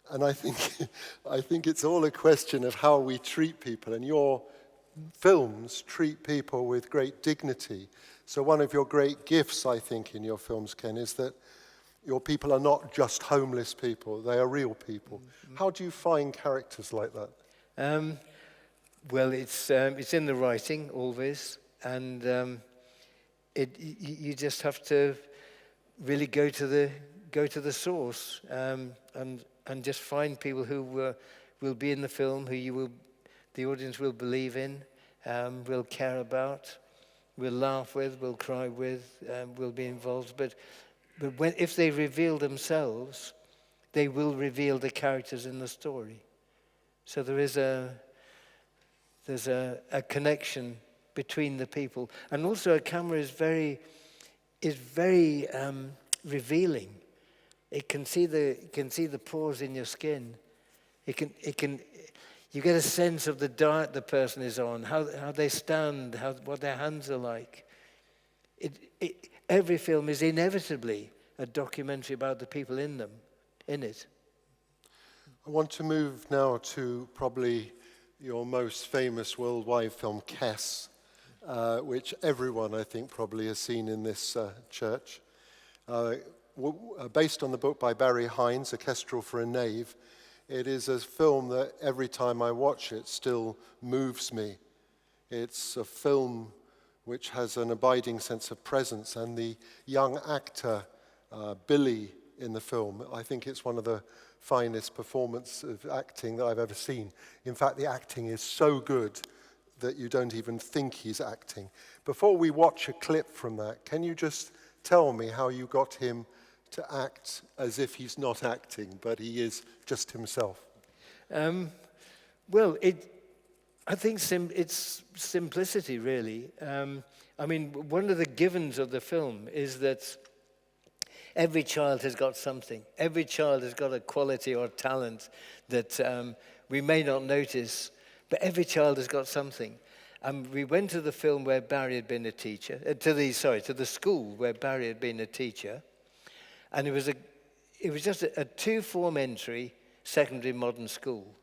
And I think it's all a question of how we treat people, and your films treat people with great dignity. So one of your great gifts, I think, in your films, Ken, is that your people are not just homeless people, they are real people. Mm-hmm. How do you find characters like that? Well, it's in the writing always, and you just have to really go to the source, and just find people who will be in the film, the audience will believe in, will care about, will laugh with, will cry with, will be involved. But if they reveal themselves, they will reveal the characters in the story. So there's a connection between the people, and also a camera is very revealing. It can see the pores in your skin. You get a sense of the diet the person is on, how they stand, what their hands are like. Every film is inevitably a documentary about the people in it. I want to move now to probably your most famous worldwide film, Kess, which everyone, I think, probably has seen in this church. Based on the book by Barry Hines, A Kestrel for a Knave, it is a film that every time I watch it still moves me. It's a film which has an abiding sense of presence, and the young actor, Billy, in the film, I think it's one of the finest performances of acting that I've ever seen. In fact, the acting is so good that you don't even think he's acting. Before we watch a clip from that, can you just tell me how you got him to act as if he's not acting, but he is just himself? Well, I think it's simplicity, really. One of the givens of the film is that every child has got something. Every child has got a quality or talent that we may not notice, but every child has got something. And we went to the film where Barry had been a teacher, to the school where Barry had been a teacher, and it was just a two-form entry secondary modern school.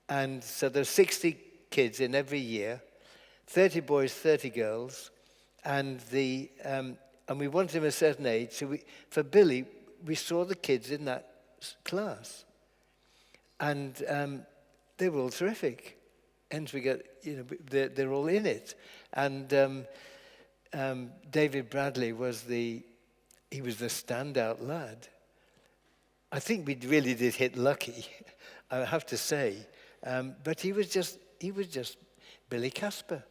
And so there's 60 kids in every year, 30 boys, 30 girls, and we wanted them a certain age. So for Billy, we saw the kids in that class, and they were all terrific. Hence we got, they're all in it. And David Bradley was the standout lad. I think we really did hit lucky, I have to say. But he was just Billy Casper.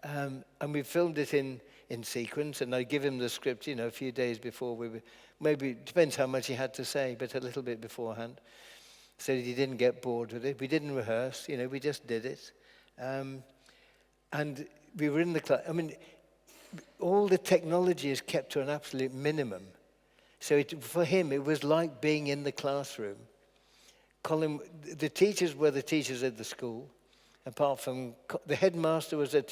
And we filmed it in sequence, and I give him the script, a few days before maybe it depends how much he had to say, but a little bit beforehand, so that he didn't get bored with it. We didn't rehearse, we just did it. And we were in the class. I mean, all the technology is kept to an absolute minimum. So for him, it was like being in the classroom. Colin, the teachers were the teachers at the school, apart from the headmaster was a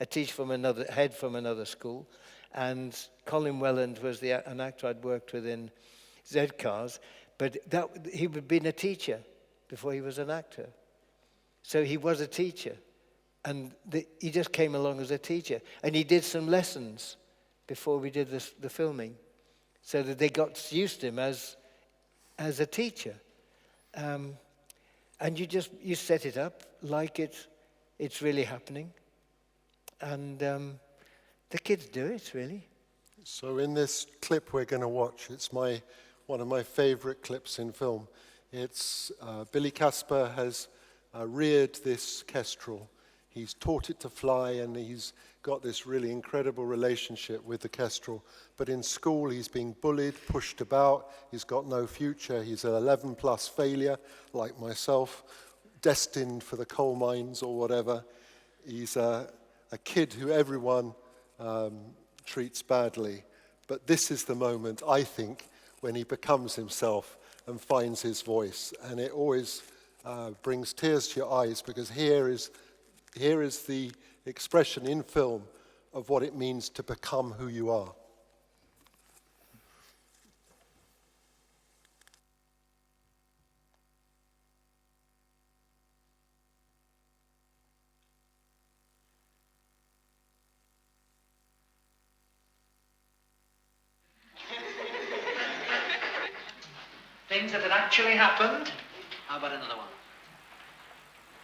teacher from another school, and Colin Welland was an actor I'd worked with in Z-Cars, but he had been a teacher before he was an actor. So he was a teacher, and he just came along as a teacher, and he did some lessons before we did the filming, so that they got used to him as a teacher. And you set it up like it's really happening. And the kids do it, really. So in this clip we're going to watch, it's one of my favorite clips in film. It's Billy Casper has reared this kestrel. He's taught it to fly, and he's got this really incredible relationship with the kestrel. But in school, he's being bullied, pushed about. He's got no future. He's an 11-plus failure, like myself, destined for the coal mines or whatever. He's a kid who everyone treats badly. But this is the moment, I think, when he becomes himself and finds his voice. And it always brings tears to your eyes, because here is the expression in film of what it means to become who you are. Things that had actually happened. How about another one?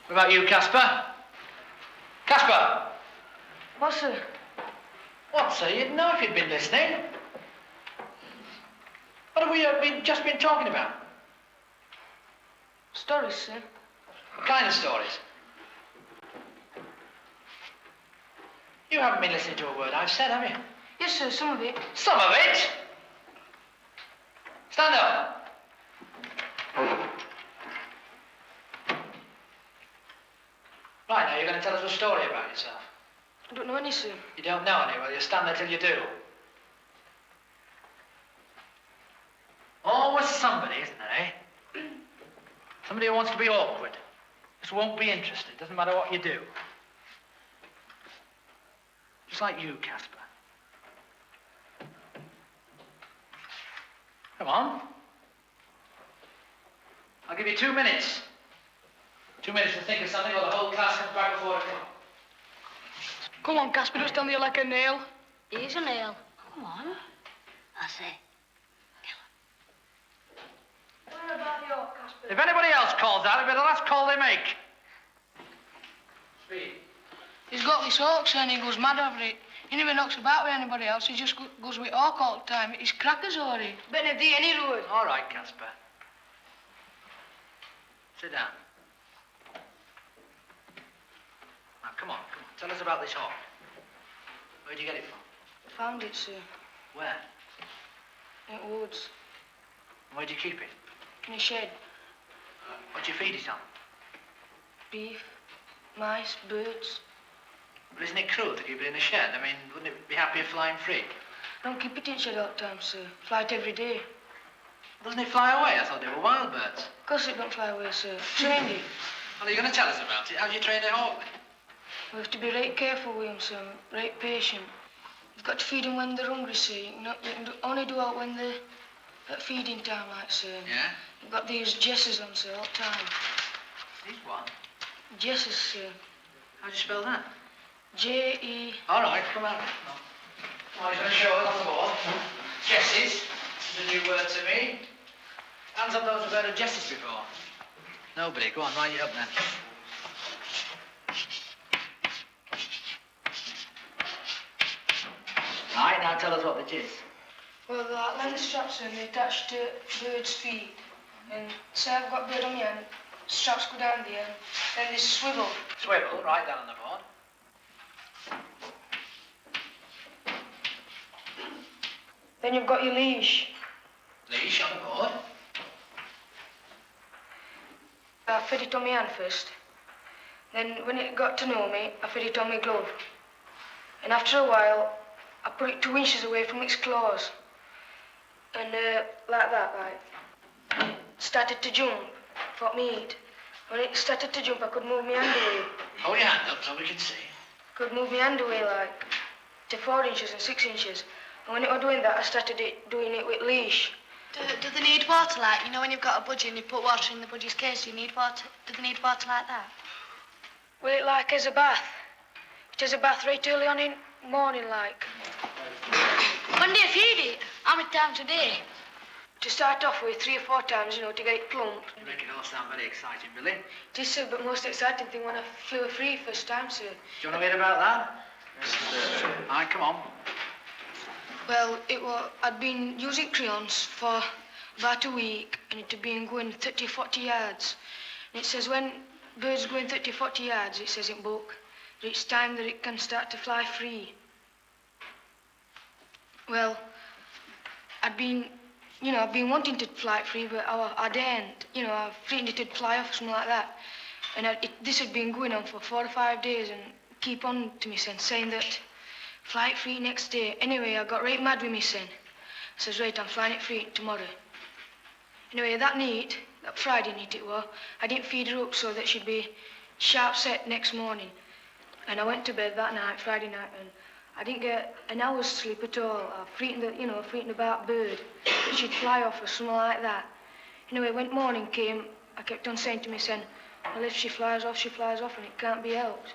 What about you, Casper? Casper! What, sir? What, sir? You'd know if you'd been listening. What have we just been talking about? Stories, sir. What kind of stories? You haven't been listening to a word I've said, have you? Yes, sir, some of it. Some of it? Stand up. Right, now you're going to tell us a story about yourself. I don't know any, sir. You don't know any? Well, you stand there till you do. Always somebody, isn't there, eh? Somebody who wants to be awkward. Just won't be interested. Doesn't matter what you do. Just like you, Casper. Come on. I'll give you 2 minutes. 2 minutes to think of something, or the whole class comes back before 1:00. Come on, Casper, don't stand there like a nail. Here's a nail. Come on. I say. What about you, Casper? If anybody else calls out, it'll be the last call they make. Speed. He's got this hawk, and he goes mad over it. He never knocks about with anybody else. He just goes with hawk all the time. He's crackers, already. Better do any road. All right, Casper. Sit down. Now, come on. Tell us about this hawk. Where'd you get it from? Found it, sir. Where? In the woods. Where'd you keep it? In a shed. What'd you feed it on? Beef, mice, birds. Well, isn't it cruel to keep it in a shed? I mean, wouldn't it be happier flying free? Don't keep it in shed all the time, sir. Fly it every day. Doesn't it fly away? I thought they were wild birds. Of course it don't fly away, sir. Trained it. Well, are you going to tell us about it? How do you train a hawk? We have to be right careful with them, sir. Right patient. You've got to feed them when they're hungry, sir. You can only do it when they're at feeding time, like, sir. Yeah? You've got these jesses on, sir, all the time. These what? Jesses, sir. How do you spell that? J-E... All right, come on. Now he's going to show us on the board. Jesses is a new word to me. Hands up those who've heard of jesses before. Nobody. Go on, write it up then. Right, now tell us what it is. Well, they're like leather straps and they attach to birds' feet. And say I've got a bird on my hand, straps go down there, then they swivel. Swivel, right down on the board. Then you've got your leash. Leash on the board. I fed it on my hand first. Then when it got to know me, I fed it on my glove. And after a while, I put it 2 inches away from its claws. And like that, started to jump for me eat. When it started to jump, I could move my hand away. Hold your hand up so we can see. Could move my hand away like to 4 inches and 6 inches. And when it was doing that, I started doing it with leash. Do they need water like, you know when you've got a budgie and you put water in the budgie's case, do they need water like that? Well, it like as a bath. It has a bath right early on in morning like. When do you feed it? How many times a day? To start off with 3 or 4 times, you know, to get it plump. You make it all sound very exciting, Billy. It is, sir, but most exciting thing when I flew free first time, sir. Do you want to hear about that? Yes, sir. All right, come on. Well, I'd been using crayons for about a week, and it had been going 30, 40 yards. And it says when birds going 30, 40 yards, it says in book, that it's time that it can start to fly free. Well, I've been wanting to fly free, but I daren't. You know, I threatened it to fly off or something like that. And this had been going on for 4 or 5 days, and keep on to me, son, saying that fly it free next day. Anyway, I got right mad with me, son. I says, right, I'm flying it free tomorrow. Anyway, that Friday night it was, I didn't feed her up so that she'd be sharp set next morning. And I went to bed that night, Friday night, and I didn't get an hour's sleep at all. I frightened about bird, that she'd fly off or something like that. Anyway, when morning came, I kept on saying to me, son, well, if she flies off, and it can't be helped.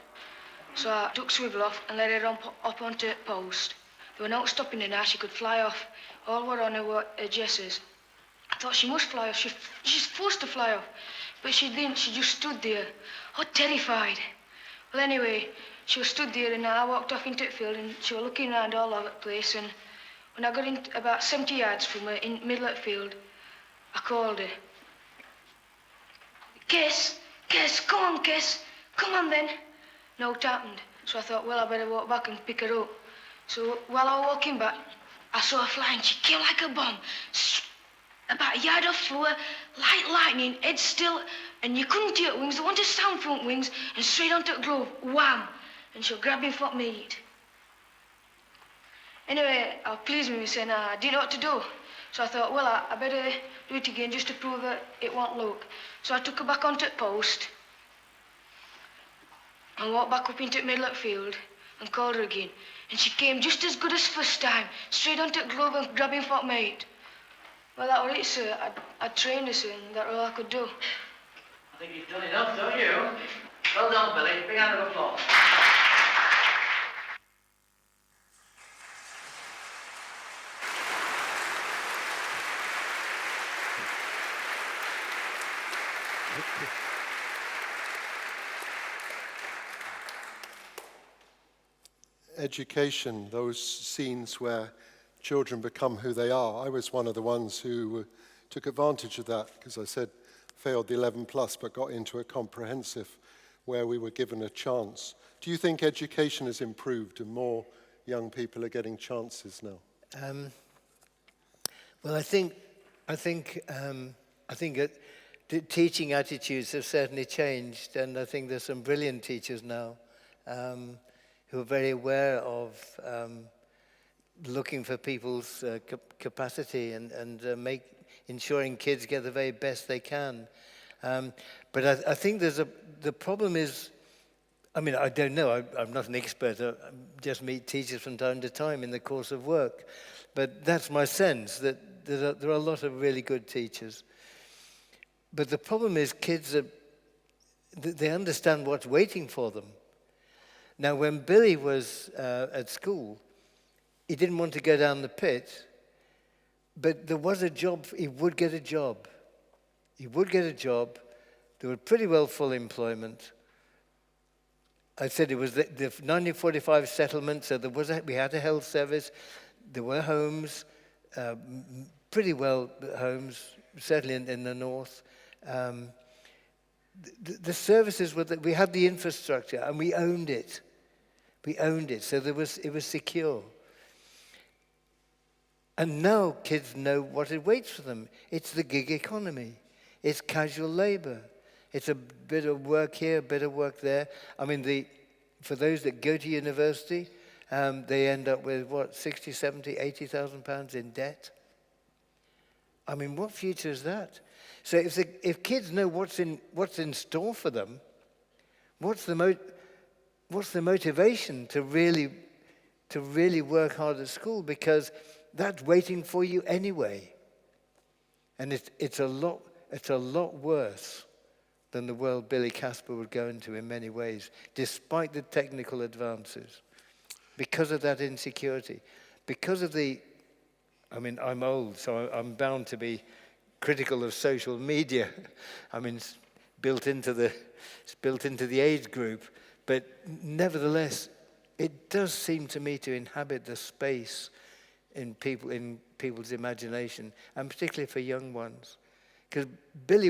So I took swivel off and let her up onto the post. There were no stopping her now, she could fly off. All were on her were jesses. I thought she must fly off, she's forced to fly off. But she didn't, she just stood there, all terrified. Well, anyway, she was stood there and I walked off into the field and she was looking around all over the place, and when I got in about 70 yards from her in the middle of the field, I called her. Kiss, come on, Kiss, come on then. No, it happened. So I thought, well, I better walk back and pick her up. So while I was walking back, I saw her flying. She came like a bomb. About a yard off floor, light lightning, head still, and you couldn't hear wings. There wasn't a sound from wings, and straight onto the glove, wham! And she'll grab him for meat. Anyway, I was pleased with me, saying I didn't know what to do. So I thought, well, I better do it again just to prove that it won't look. So I took her back onto the post and walked back up into the middle of the field and called her again. And she came just as good as first time, straight onto the glove and grabbing for mate. Well, that was it, sir. I trained her, sir, and that's all I could do. I think you've done enough, don't you? Well done, Billy. Big hand of applause. Education, those scenes where children become who they are. I was one of the ones who took advantage of that because I said failed the 11 plus but got into a comprehensive where we were given a chance. Do you think education has improved and more young people are getting chances now? Well, I think that teaching attitudes have certainly changed, and I think there's some brilliant teachers now who are very aware of looking for people's capacity and ensuring kids get the very best they can. But I think the problem is, I mean, I don't know, I'm not an expert, I just meet teachers from time to time in the course of work. But that's my sense, that there are a lot of really good teachers. But the problem is kids they understand what's waiting for them. Now, when Billy was at school, he didn't want to go down the pit, but there was a job. He would get a job. He would get a job. There was pretty well full employment. I said it was the 1945 settlement, so we had a health service. There were homes, pretty well homes, certainly in the north. The services were that we had the infrastructure and we owned it. We owned it, so it was secure. And now kids know what it waits for them. It's the gig economy. It's casual labor. It's a bit of work here, a bit of work there. I mean, for those that go to university, they end up with, 60, 70, 80,000 pounds in debt? I mean, what future is that? So if kids know what's in store for them, what's the motivation to really work hard at school? Because that's waiting for you anyway. And it's a lot worse than the world Billy Casper would go into in many ways, despite the technical advances, because of that insecurity, because of I'm old, so I'm bound to be critical of social media. I mean, it's built into the age group, but nevertheless, it does seem to me to inhabit the space in people's imagination, and particularly for young ones. Because Billy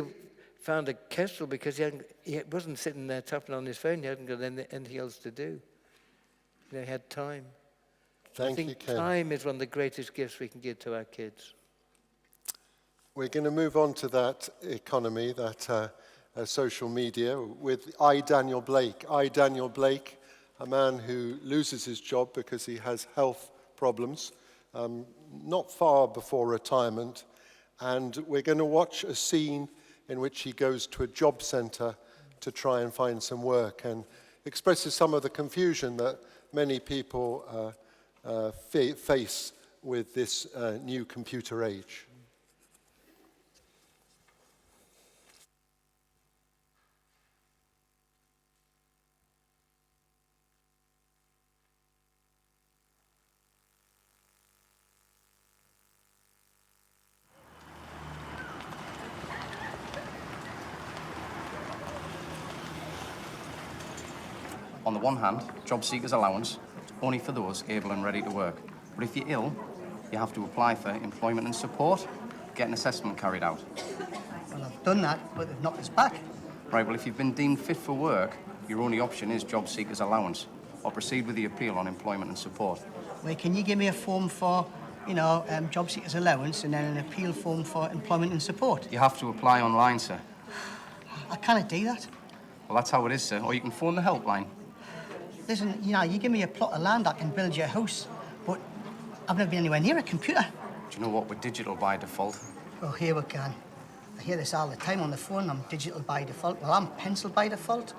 found a kestrel because he wasn't sitting there tapping on his phone. He hadn't got anything else to do. He had time. I think time is one of the greatest gifts we can give to our kids. We're going to move on to that economy, that social media, with I, Daniel Blake. I, Daniel Blake, a man who loses his job because he has health problems, not far before retirement. And we're going to watch a scene in which he goes to a job centre to try and find some work, and expresses some of the confusion that many people face with this new computer age. On the one hand, job seekers allowance is only for those able and ready to work. But if you're ill, you have to apply for employment and support, get an assessment carried out. Well, I've done that, but they've knocked us back. Right, well, if you've been deemed fit for work, your only option is job seekers allowance, or proceed with the appeal on employment and support. Wait, can you give me a form for, job seekers allowance and then an appeal form for employment and support? You have to apply online, sir. I can't do that. Well, that's how it is, sir. Or you can phone the helpline. Listen, you give me a plot of land, I can build you a house, but I've never been anywhere near a computer. Do you know what? We're digital by default. Oh, here we can. I hear this all the time on the phone. I'm digital by default. Well, I'm pencil by default.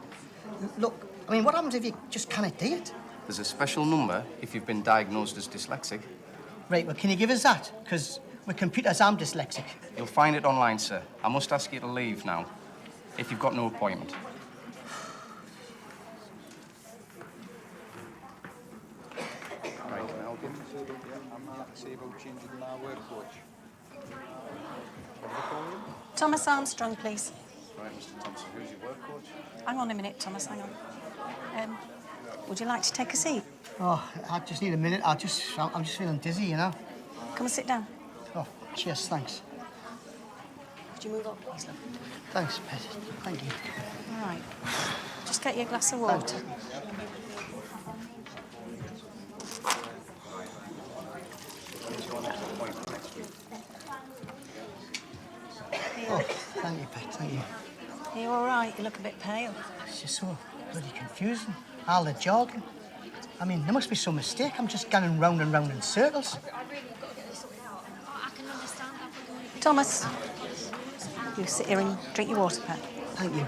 Look, what happens if you just can't do it? There's a special number if you've been diagnosed as dyslexic. Right, well, can you give us that? Because with computers, I'm dyslexic. You'll find it online, sir. I must ask you to leave now, if you've got no appointment. Right, can I help you? Thomas Armstrong, please. Right, Mr. Thompson, who's your work coach? Hang on a minute, Thomas, hang on. Would you like to take a seat? Oh, I just need a minute. I'm just feeling dizzy, Come and sit down. Oh, cheers, thanks. Could you move on, please, love? Thanks, Pet. Thank you. All right. Just get you a glass of water. Thanks. Oh, thank you, Pet, thank you. Are you all right? You look a bit pale. It's just so bloody confusing. All the jargon. There must be some mistake. I'm just going round and round in circles. Thomas, you sit here and drink your water, Pat. Thank you.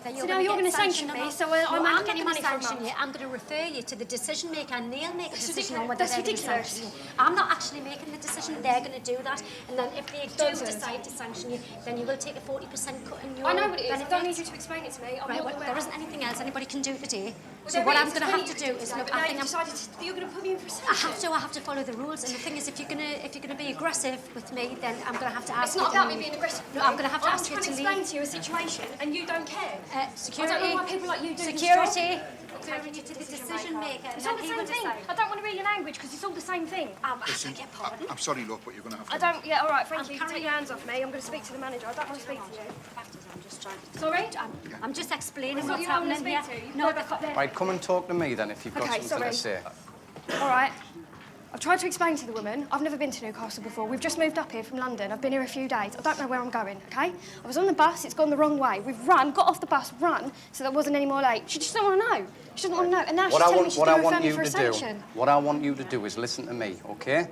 then So you're now going you're to going to sanction sanction me, me, so so I'm not not getting money from sanction Mum. you. I'm going to refer you to the decision maker, and they'll make a That's decision ridiculous. on whether That's they're going to ridiculous. sanction you. I'm not actually making the decision, they're going to do that. And then if they do Nonsense. decide to sanction you, then you will take a 40% cut in your I know what it is. I benefits. don't need you to explain it to me. I'm Right, not well, aware. there isn't anything else anybody can do today. Well, So there what is. I'm going to It's have to funny do is you look. but I now think you've decided that you're going to put me in for a sanction. I have to follow the rules. And the thing is, if you're going to be aggressive with me, then I'm going to have to ask It's you not to about me leave. being aggressive. No, I'm going to have to ask you I'm to trying to leave. explain to you a situation, and you don't care. Security. I don't know why people like you do Security. this job. Referring you to the decision maker. It's all the same thing. I don't want to read your language because it's all the same thing. Listen, I'm sorry, look, but you're going to have to... I don't. Yeah, all right. Thank you. Take your hands off me. I'm going to speak to the manager. I don't want to speak to you. I'm just trying to. Sorry? I'm just explaining It's not what's you I want to happening speak here. to. No, Go back up there. Right, come and talk to me then if you've got Okay, something sorry. to say. All right. I've tried to explain to the woman, I've never been to Newcastle before. We've just moved up here from London. I've been here a few days. I don't know where I'm going, okay? I was on the bus, it's gone the wrong way. We've run, got off the bus, run, so there wasn't any more late. She just doesn't want to know. She doesn't want to know. And now she's telling me she's going to refer me for a sanction. What I want you to do is listen to me, okay?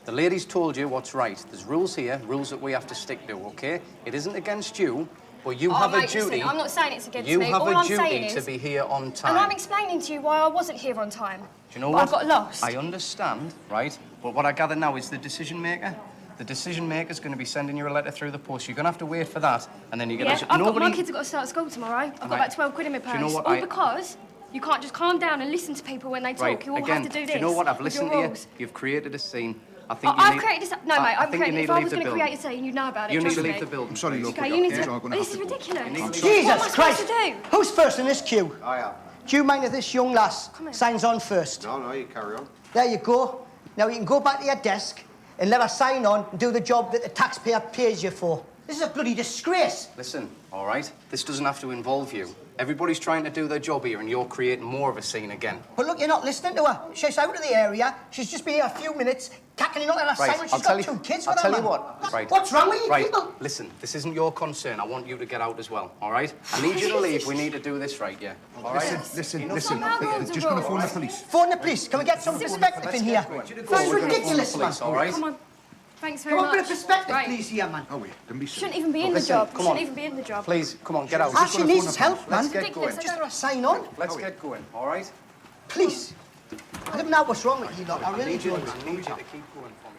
The lady's told you what's right. There's rules here, rules that we have to stick to, okay? It isn't against you, but you have a duty. Listen, I'm not saying it's against you me. have All a I'm duty saying is, to be here on time. and I'm explaining to you why I wasn't here on time. Do you know but what? I got lost. I understand, right? But what I gather now is the decision maker. The decision maker's going to be sending you a letter through the post. You're going to have to wait for that, and then you're going to... I've got, my kids have got to start school tomorrow. I've got about 12 quid in my purse. Do you know what All because you can't just calm down and listen to people when they talk. Right, You all again, have to do this. do you know what? I've with your listened to you. rules. You've created a scene. I think I've created this... No, mate, I've think you created... need If to I leave was the going to building. create a scene, you'd know about it. You need trust to me. leave the building. I'm sorry, look, Okay, you need to... I'm going to This have is to go. ridiculous. I'm sorry. What am I Jesus supposed Christ! to do? Who's first in this queue? I am. Do you mind if this young lass signs on first? No, you carry on. There you go. Now you can go back to your desk and let her sign on and do the job that the taxpayer pays you for. This is a bloody disgrace. Listen, all right? This doesn't have to involve you. Everybody's trying to do their job here, and you're creating more of a scene again. But look, you're not listening to her. She's out of the area. She's just been here a few minutes, cackling on her assignment. She's got 2 kids I'll with her, tell you man. what. Right. What's wrong with you right. people? Listen, this isn't your concern. I want you to get out as well, all right? I need you to leave. We need to do this right, yeah? All right? Listen. Just going to phone the police. Phone the police. Can we get some perspective in here? That's ridiculous, man. All right? Come on. Thanks very Come on, much. bit of perspective, Right. please, here, man. Oh, wait, don't be silly. Shouldn't even be in the Listen, job. come Shouldn't on. even be in the job. Please, come on, get out. Ah, she needs help, man. Let's get going. Ridiculous. Just let her sign on. Let's get going, all right? Please. I don't know what's wrong with you lot. I really need you don't. to keep going for me,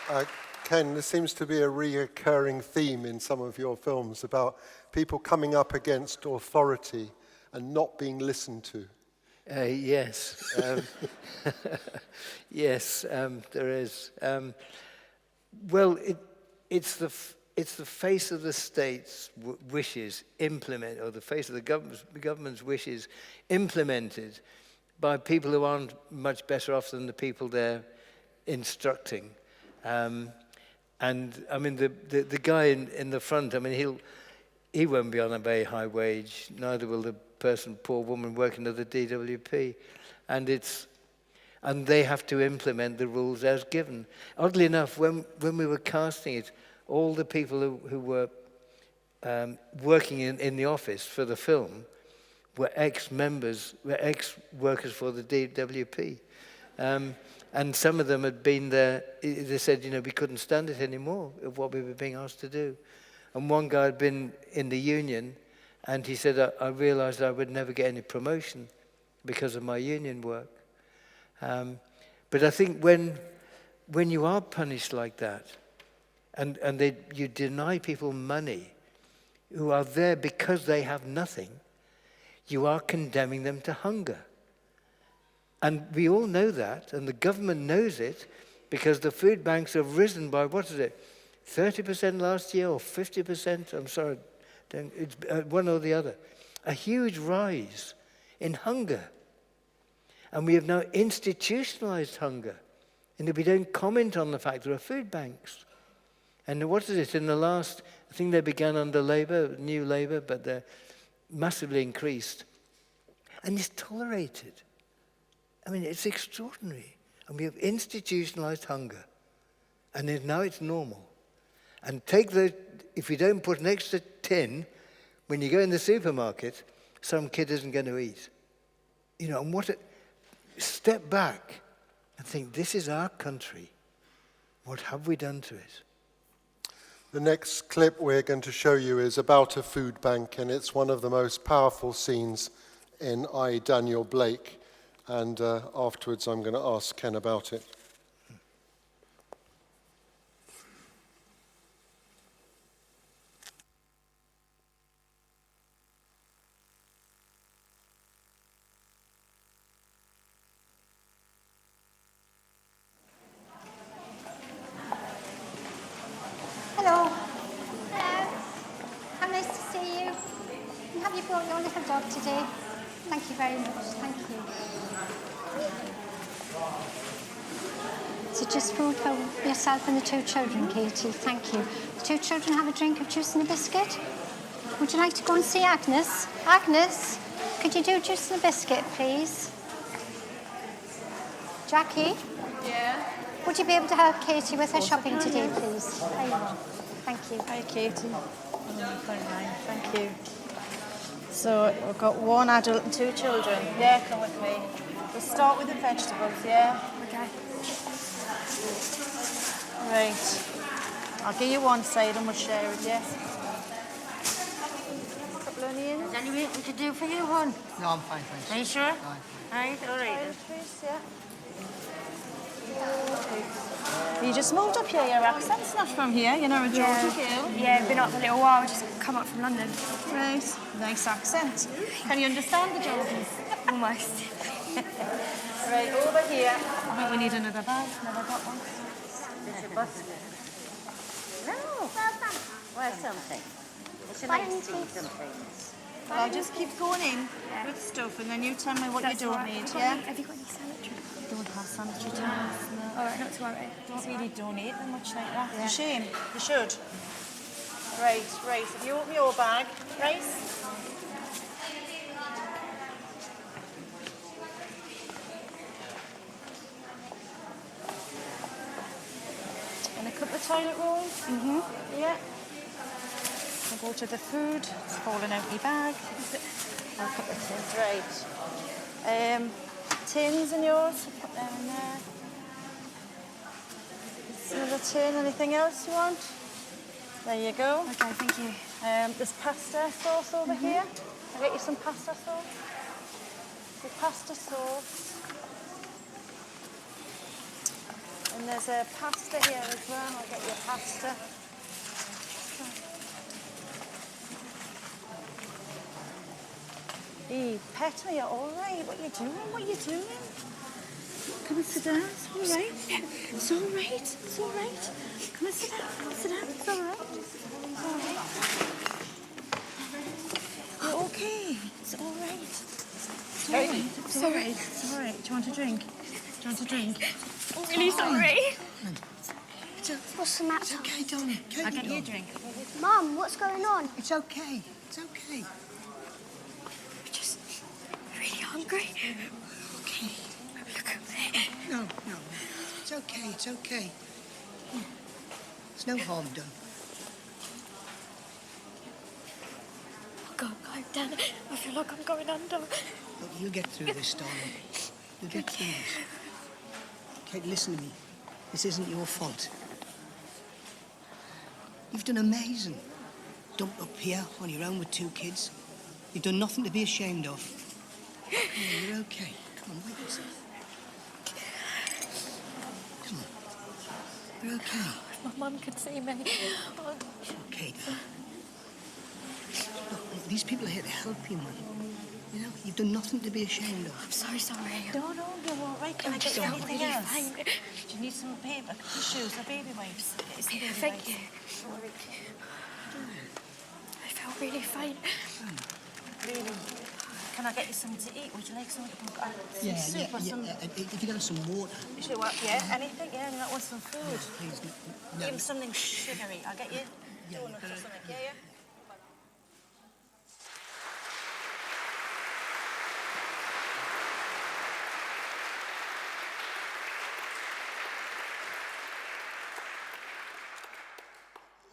okay? Ken, there seems to be a recurring theme in some of your films about people coming up against authority and not being listened to. Yes. Yes, there is. Well, it's the face of the state's wishes or the face of the government's wishes implemented by people who aren't much better off than the people they're instructing. And I mean, the guy in the front, I mean, he won't be on a very high wage, neither will the poor woman working at the DWP. And they have to implement the rules as given. Oddly enough, when we were casting it, all the people who were working in the office for the film were ex-workers for the DWP. And some of them had been there. They said, we couldn't stand it anymore of what we were being asked to do. And one guy had been in the union, and he said, I realized I would never get any promotion because of my union work. But I think when you are punished like that, and you deny people money who are there because they have nothing, you are condemning them to hunger. And we all know that, and the government knows it, because the food banks have risen by, 30% last year or 50%? I'm sorry, it's one or the other. A huge rise in hunger. And we have now institutionalized hunger. And if we don't comment on the fact there are food banks. And in the last, I think they began under New Labour, but they're massively increased. And it's tolerated. I mean, it's extraordinary. And we have institutionalized hunger. And now it's normal. And if you don't put an extra tin, when you go in the supermarket, some kid isn't going to eat. And step back and think, this is our country. What have we done to it? The next clip we're going to show you is about a food bank, and it's one of the most powerful scenes in I, Daniel Blake. And afterwards I'm going to ask Ken about it. Hello. Hello. How nice to see you. And have you brought your little dog today? Thank you very much. Thank you. So just food for yourself and the two children, Katie. Thank you. The two children have a drink of juice and a biscuit. Would you like to go and see Agnes? Agnes, could you do juice and a biscuit, please? Jackie? Yeah? Would you be able to help Katie with her shopping today, please? There you are. Thank you. Hi, Katie. Oh, very nice. Thank you. So we've got one adult and two children. Yeah, come with me. We'll start with the vegetables, yeah? Okay. Right. I'll give you one side and we'll share it, yes? Couple of onions. Is there anything we could do for you, hon? No, I'm fine, thanks. Are you sure? Right, all right. then. Please, yeah. You just moved up here, your accent's not from here, you're not a Geordie girl. Yeah, I've been up for a little while, just come up from London. Right, nice accent. Can you understand the Geordies? Almost. Right, over here. I think we need another bag, never got one. No. Well, something. Would you like to see some things? I'll just keep going in with stuff and then you tell me what you don't need, yeah? Have you got any sanitary? I don't have sanitary towels, no. All right, not to worry. Don't really donate them much like that. It's a shame. You should. Right. If you open your bag, Grace. And a couple of toilet rolls. Mm-hmm. Yeah. I'll go to the food. It's falling out my bag. I'll put the tins. Right. Tins in yours. I'll put them in there. Another tin. Anything else you want? There you go. Okay, thank you. There's pasta sauce over here. I'll get you some pasta sauce. The pasta sauce. And there's a pasta here as well. I'll get you a pasta. Hey, pet, are you all right? What are you doing? Come and sit down. It's all right. It's all right. Come and sit down. It's all right. You're okay. It's all right. It's all right. Do you want a drink? I'm really sorry. What's the matter? It's okay, darling. I'll get you a drink. Mum, what's going on? It's okay. Just really hungry. Okay. Look up there. No. It's okay. There's no harm done. Oh God, I'm done. I feel like I'm going under. Look, you'll get through this, darling. You'll get through this. Kate, listen to me. This isn't your fault. You've done amazing. Dumped up here on your own with two kids. You've done nothing to be ashamed of. Come on, you're okay. Come on, wake yourself. Come on. You're okay. If my mum could see me. Oh. Okay. Look, these people are here to help you, Mum. You know, you've done nothing to be ashamed of. I'm so sorry. No, you're all right. Can I get you Sorry. anything else? Do you need some paper, tissues, or baby wipes? Get some baby Thank wipes. you. I felt really faint. Really? Can I get you something to eat? Would you like something? Yeah, soup or some... If you got some water. Sure, what? Yeah, anything? Yeah, you might want some food. Please, Give him something sugary. I'll get you donuts or something. Yeah.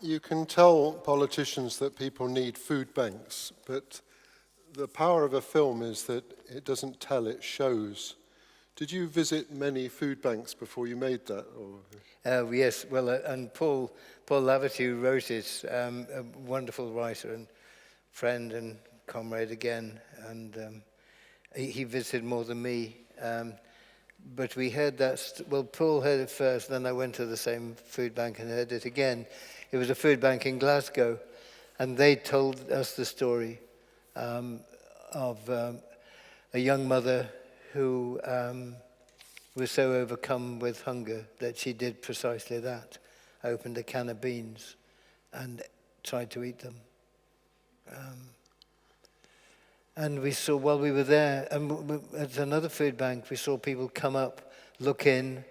You can tell politicians that people need food banks, but the power of a film is that it doesn't tell, it shows. Did you visit many food banks before you made that? Or? Yes, well, and Paul Laverty, who wrote it, a wonderful writer and friend and comrade again, and he visited more than me. But we heard that, well, Paul heard it first, then I went to the same food bank and heard it again. It was a food bank in Glasgow, and they told us the story of a young mother who was so overcome with hunger that she did precisely that, opened a can of beans and tried to eat them. And we saw, while we were there, and at another food bank, we saw people come up, look in,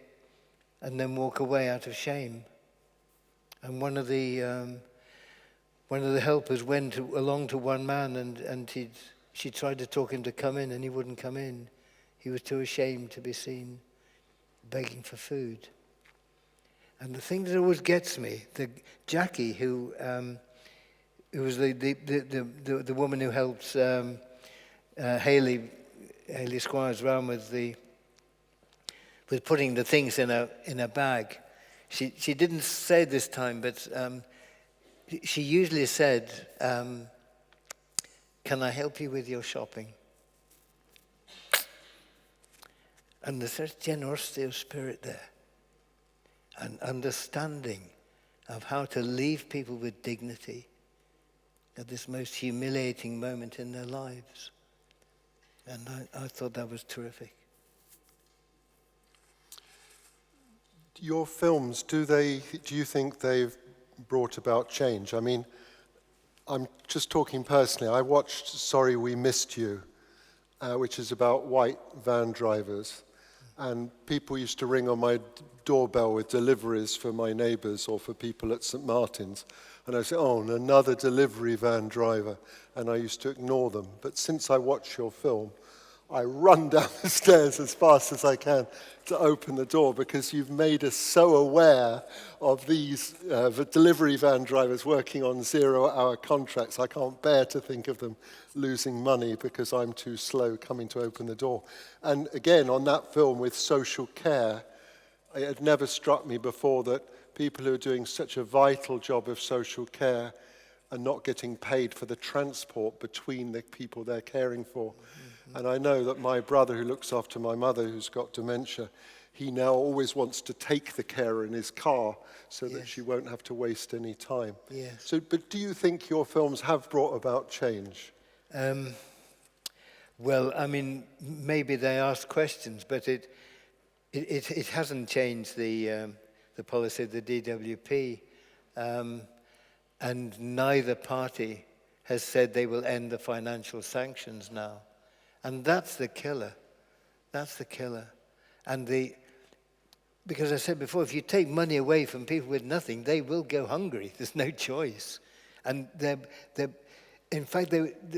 and then walk away out of shame. And one of the helpers went along to one man, and she tried to talk him to come in, and he wouldn't come in. He was too ashamed to be seen begging for food. And the thing that always gets me, Jackie, who was the woman who helped Hayley Squires around with putting the things in a bag. She didn't say this time, but she usually said, "Can I help you with your shopping?" And there's such generosity of spirit there, and understanding of how to leave people with dignity at this most humiliating moment in their lives. And I thought that was terrific. Your films, do you think they've brought about change? I mean, I'm just talking personally. I watched Sorry We Missed You, which is about white van drivers. And people used to ring on my doorbell with deliveries for my neighbours or for people at St. Martin's. And I said, "Oh, another delivery van driver." And I used to ignore them. But since I watched your film, I run down the stairs as fast as I can to open the door, because you've made us so aware of these delivery van drivers working on 0-hour contracts. I can't bear to think of them losing money because I'm too slow coming to open the door. And again, on that film with social care, it had never struck me before that people who are doing such a vital job of social care are not getting paid for the transport between the people they're caring for. And I know that my brother, who looks after my mother, who's got dementia, he now always wants to take the carer in his car so that she won't have to waste any time. Yes. So, but do you think your films have brought about change? Well, I mean, maybe they ask questions, but it hasn't changed the policy of the DWP, and neither party has said they will end the financial sanctions now. And that's the killer. That's the killer. And because I said before, if you take money away from people with nothing, they will go hungry. There's no choice. And in fact,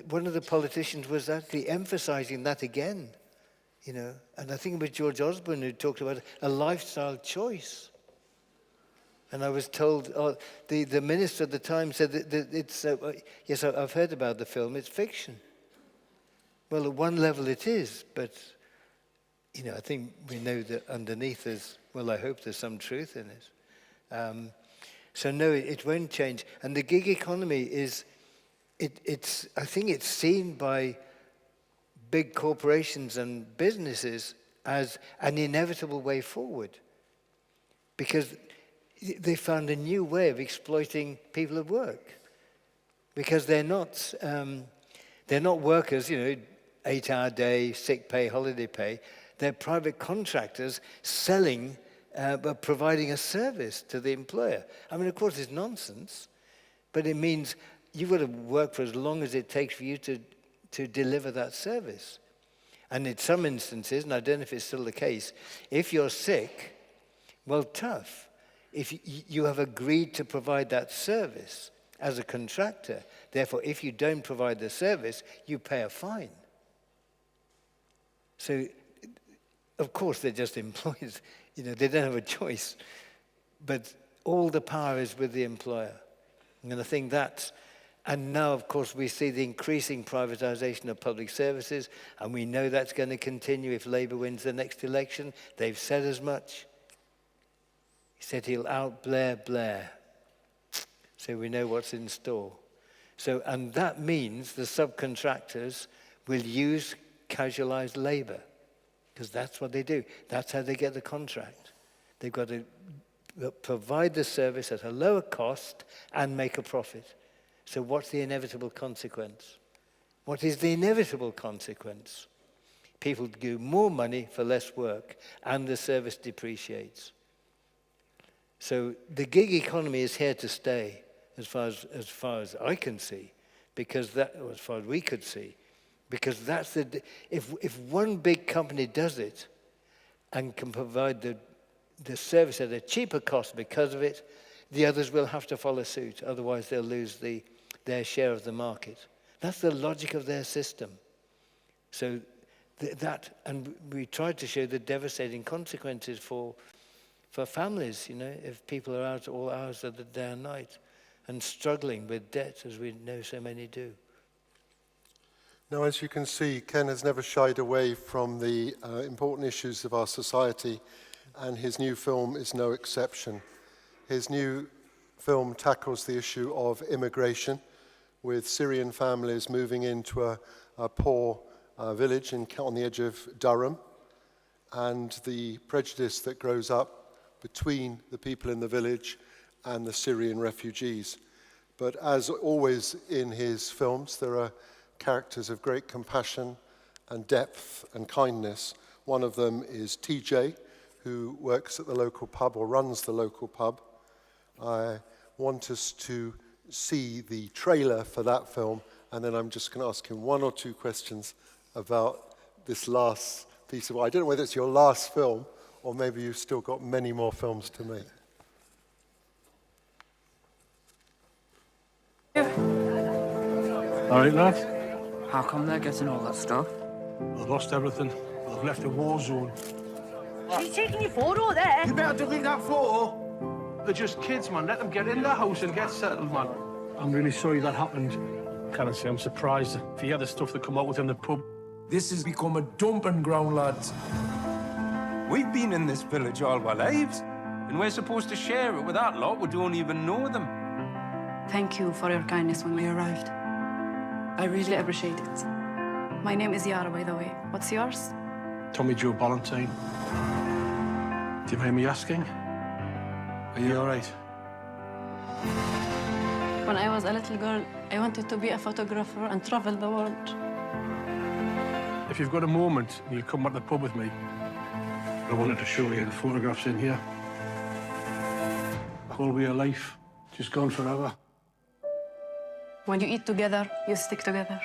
one of the politicians was actually emphasizing that again, you know. And I think it was George Osborne who talked about a lifestyle choice. And I was told, the minister at the time said that it's, yes, I've heard about the film, it's fiction. Well, at one level it is, but, you know, I think we know that underneath there's, well, I hope there's some truth in it. So no, it won't change. And the gig economy is, I think it's seen by big corporations and businesses as an inevitable way forward, because they found a new way of exploiting people at work, because they're not workers, you know, 8-hour day, sick pay, holiday pay. They're private contractors selling, but providing a service to the employer. I mean, of course, it's nonsense, but it means you've got to work for as long as it takes for you to deliver that service. And in some instances, and I don't know if it's still the case, if you're sick, well, tough. If you have agreed to provide that service as a contractor, therefore, if you don't provide the service, you pay a fine. So, of course, they're just employees. You know, they don't have a choice. But all the power is with the employer. And I think that's And now, of course, we see the increasing privatization of public services, and we know that's going to continue if Labour wins the next election. They've said as much. He said he'll out-Blair Blair. So we know what's in store. So, and that means the subcontractors will use casualized labor, because that's what they do. That's how they get the contract. They've got to provide the service at a lower cost and make a profit. So what's the inevitable consequence? What is the inevitable consequence? People do more money for less work, and the service depreciates. So the gig economy is here to stay, as far as I can see, because that, or as far as we could see, because that's if one big company does it and can provide the service at a cheaper cost because of it, the others will have to follow suit. Otherwise, they'll lose their share of the market. That's the logic of their system. So and we tried to show the devastating consequences for families, if people are out all hours of the day and night and struggling with debt, as we know so many do. Now, as you can see, Ken has never shied away from the important issues of our society, and his new film is no exception. His new film tackles the issue of immigration, with Syrian families moving into a poor village on the edge of Durham, and the prejudice that grows up between the people in the village and the Syrian refugees. But as always in his films, there are characters of great compassion and depth and kindness. One of them is TJ, who works at the local pub, or runs the local pub. I want us to see the trailer for that film, and then I'm just going to ask him one or two questions about this last piece of work. I don't know whether it's your last film, or maybe you've still got many more films to make. All right, lads. How come they're getting all that stuff? They've lost everything. They've left a war zone. She's taking your photo there. You better delete that photo. They're just kids, man. Let them get in their house and get settled, man. I'm really sorry that happened. Can I say I'm surprised if you hear the stuff that come out within the pub. This has become a dumping ground, lads. We've been in this village all our lives, and we're supposed to share it with that lot who don't even know them. Thank you for your kindness when we arrived. I really appreciate it. My name is Yara, by the way. What's yours? Tommy Joe Ballantyne. Do you mind me asking? Are you all right? When I was a little girl, I wanted to be a photographer and travel the world. If you've got a moment, you'll come back to the pub with me. I wanted to show you the photographs in here. The whole way of life, just gone forever. When you eat together, you stick together.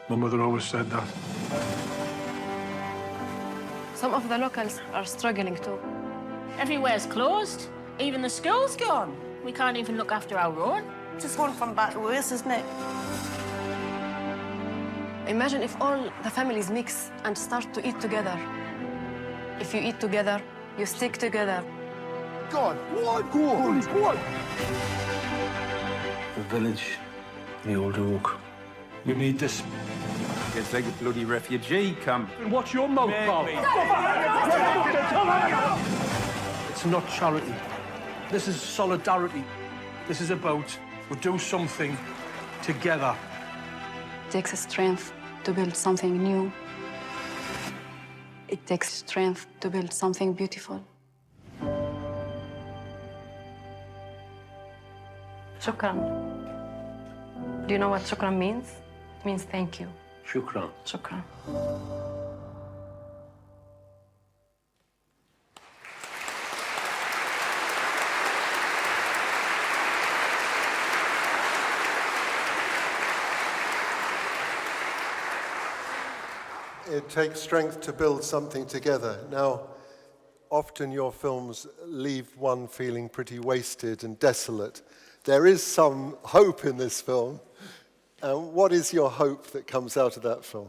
My mother always said that. Some of the locals are struggling too. Everywhere's closed. Even the school's gone. We can't even look after our own. Just going from bad to worse, isn't it? Imagine if all the families mix and start to eat together. If you eat together, you stick together. Go on, go on. The village, the old oak. You need this. It's like a bloody refugee camp. And what's your mouth, Bob? It's not charity. This is solidarity. This is about we do something together. It takes strength to build something new. It takes strength to build something beautiful. Shukran. Do you know what shukran means? It means thank you. Shukran. Shukran. It takes strength to build something together. Now, often your films leave one feeling pretty wasted and desolate. There is some hope in this film. What is your hope that comes out of that film?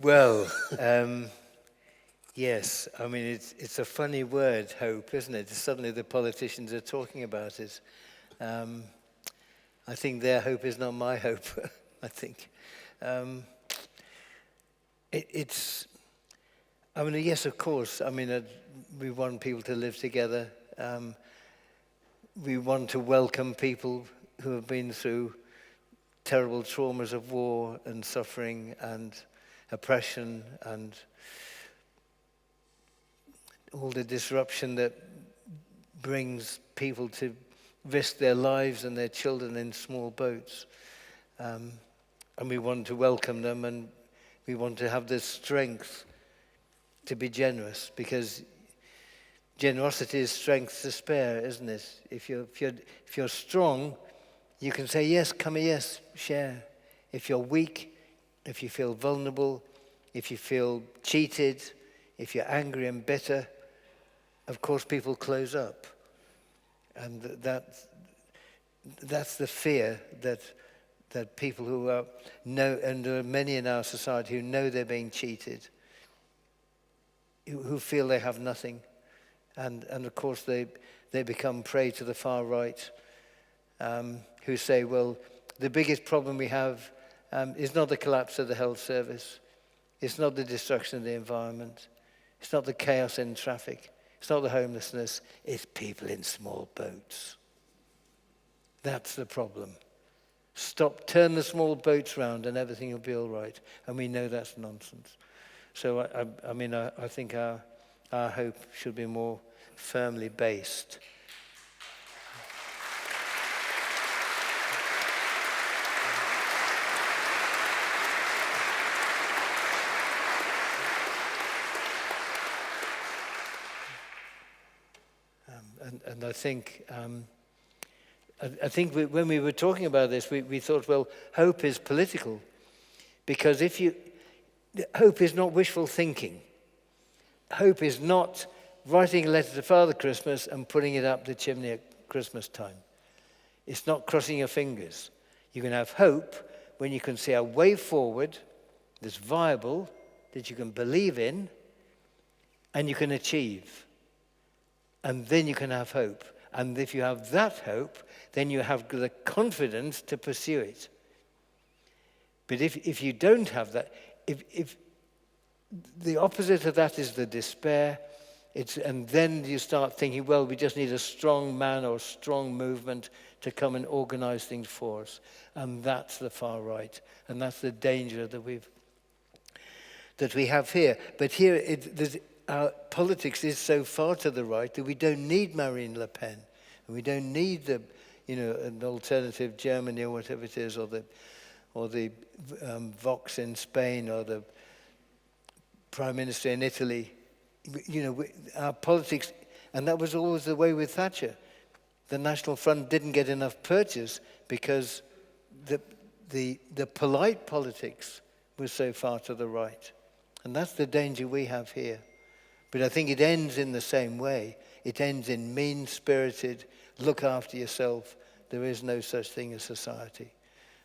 Well, yes. I mean, it's a funny word, hope, isn't it? Suddenly the politicians are talking about it. I think their hope is not my hope, I think. I mean, yes, of course. I mean, we want people to live together. We want to welcome people who have been through terrible traumas of war and suffering and oppression and all the disruption that brings people to risk their lives and their children in small boats. And we want to welcome them, and we want to have the strength to be generous, because generosity is strength to spare, isn't it? If you're strong, you can say, yes, come here, yes, share. If you're weak, if you feel vulnerable, if you feel cheated, if you're angry and bitter, of course people close up. And that's the fear that people who know, and there are many in our society who know they're being cheated, who feel they have nothing. And of course they become prey to the far right, who say, well, the biggest problem we have is not the collapse of the health service. It's not the destruction of the environment. It's not the chaos in traffic. It's not the homelessness. It's people in small boats. That's the problem. Turn the small boats round and everything will be all right. And we know that's nonsense. So, I mean, I think our hope should be more firmly based. And I think when we were talking about this, we thought, well, hope is political, because hope is not wishful thinking. Hope is not writing a letter to Father Christmas and putting it up the chimney at Christmas time. It's not crossing your fingers. You can have hope when you can see a way forward that's viable, that you can believe in, and you can achieve. And then you can have hope. And if you have that hope, then you have the confidence to pursue it. But if you don't have that, if the opposite of that is the despair, and then you start thinking, well, we just need a strong man or a strong movement to come and organize things for us. And that's the far right. And that's the danger that we have here. But here, our politics is so far to the right that we don't need Marine Le Pen. And we don't need an alternative Germany or whatever it is, or the Vox in Spain, or the Prime Minister in Italy. Our politics, and that was always the way with Thatcher. The National Front didn't get enough purchase because the polite politics was so far to the right. And that's the danger we have here. But I think it ends in the same way. It ends in mean-spirited, look after yourself. There is no such thing as society.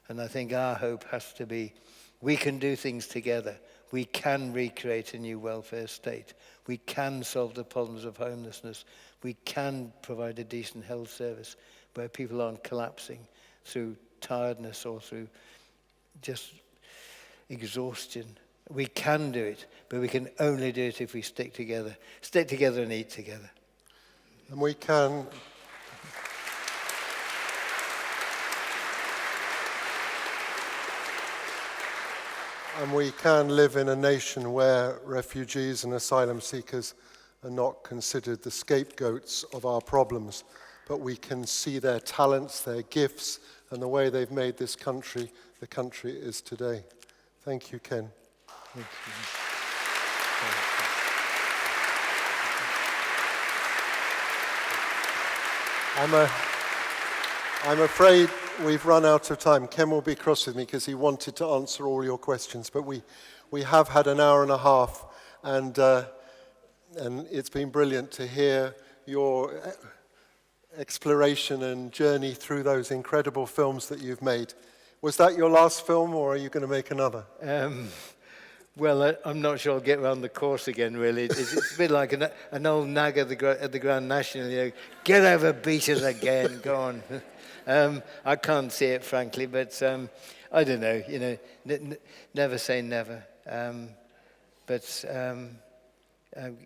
And I think our hope has to be, we can do things together. We can recreate a new welfare state. We can solve the problems of homelessness. We can provide a decent health service where people aren't collapsing through tiredness or through just exhaustion. We can do it, but we can only do it if we stick together. Stick together and eat together. And we can... And we can live in a nation where refugees and asylum seekers are not considered the scapegoats of our problems, but we can see their talents, their gifts, and the way they've made this country the country it is today. Thank you, Ken. Thank you. I'm afraid we've run out of time. Ken will be cross with me because he wanted to answer all your questions, but we have had an hour and a half, and it's been brilliant to hear your exploration and journey through those incredible films that you've made. Was that your last film, or are you going to make another? Well, I'm not sure I'll get around the course again, really. It's a bit like an old nag at the Grand National. You know, get over beaters again, go on. I can't see it, frankly, but I don't know. You know, never say never. But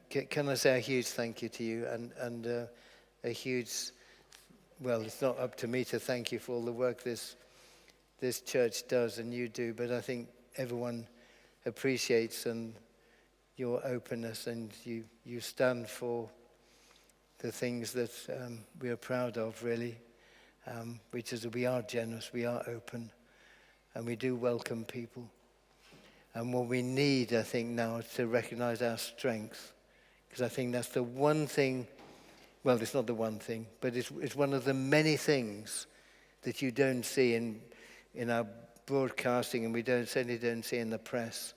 can I say a huge thank you to you and a huge, well, it's not up to me to thank you for all the work this church does and you do, but I think everyone appreciates and your openness, and you stand for the things that we are proud of, really, which is that we are generous, we are open, and we do welcome people. And what we need, I think, now is to recognize our strength, because I think that's the one thing, well, it's not the one thing, but it's one of the many things that you don't see in our broadcasting, and we certainly don't see in the press.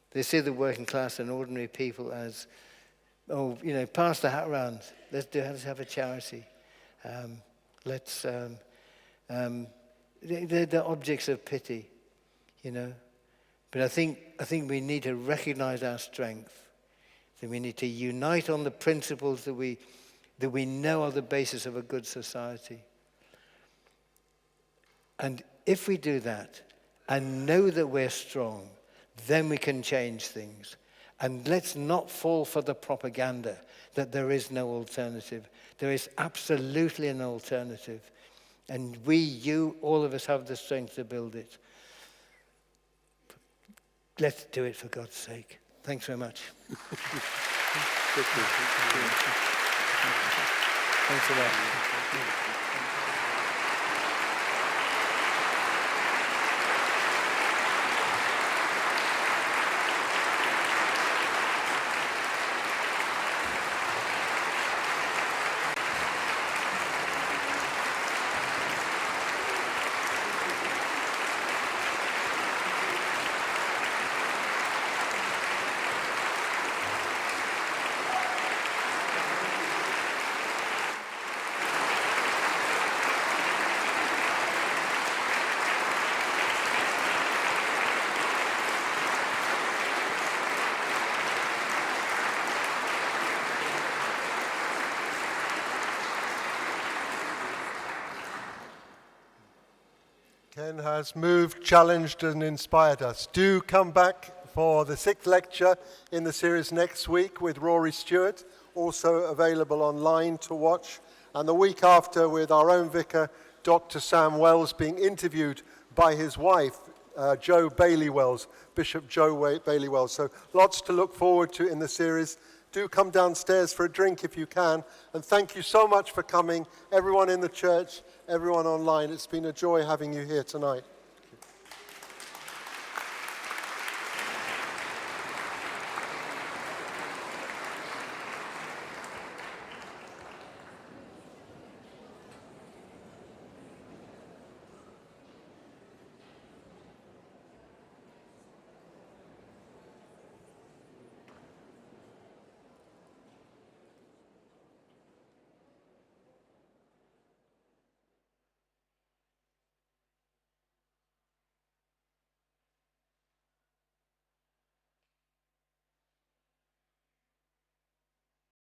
They see the working class and ordinary people as, oh, you know, pass the hat around. Let's have a charity. They're objects of pity, you know. But I think we need to recognize our strength. That we need to unite on the principles that we know are the basis of a good society. And if we do that and know that we're strong, then we can change things. And let's not fall for the propaganda that there is no alternative. There is absolutely an alternative. And all of us have the strength to build it. Let's do it for God's sake. Thanks very much. Thanks a lot. Ken has moved, challenged and inspired us. Do come back for the 6th lecture in the series next week with Rory Stewart, also available online to watch. And the week after with our own vicar, Dr. Sam Wells, being interviewed by his wife, Jo Bailey Wells, Bishop Jo Bailey Wells. So lots to look forward to in the series. Do come downstairs for a drink if you can. And thank you so much for coming, everyone in the church, everyone online. It's been a joy having you here tonight.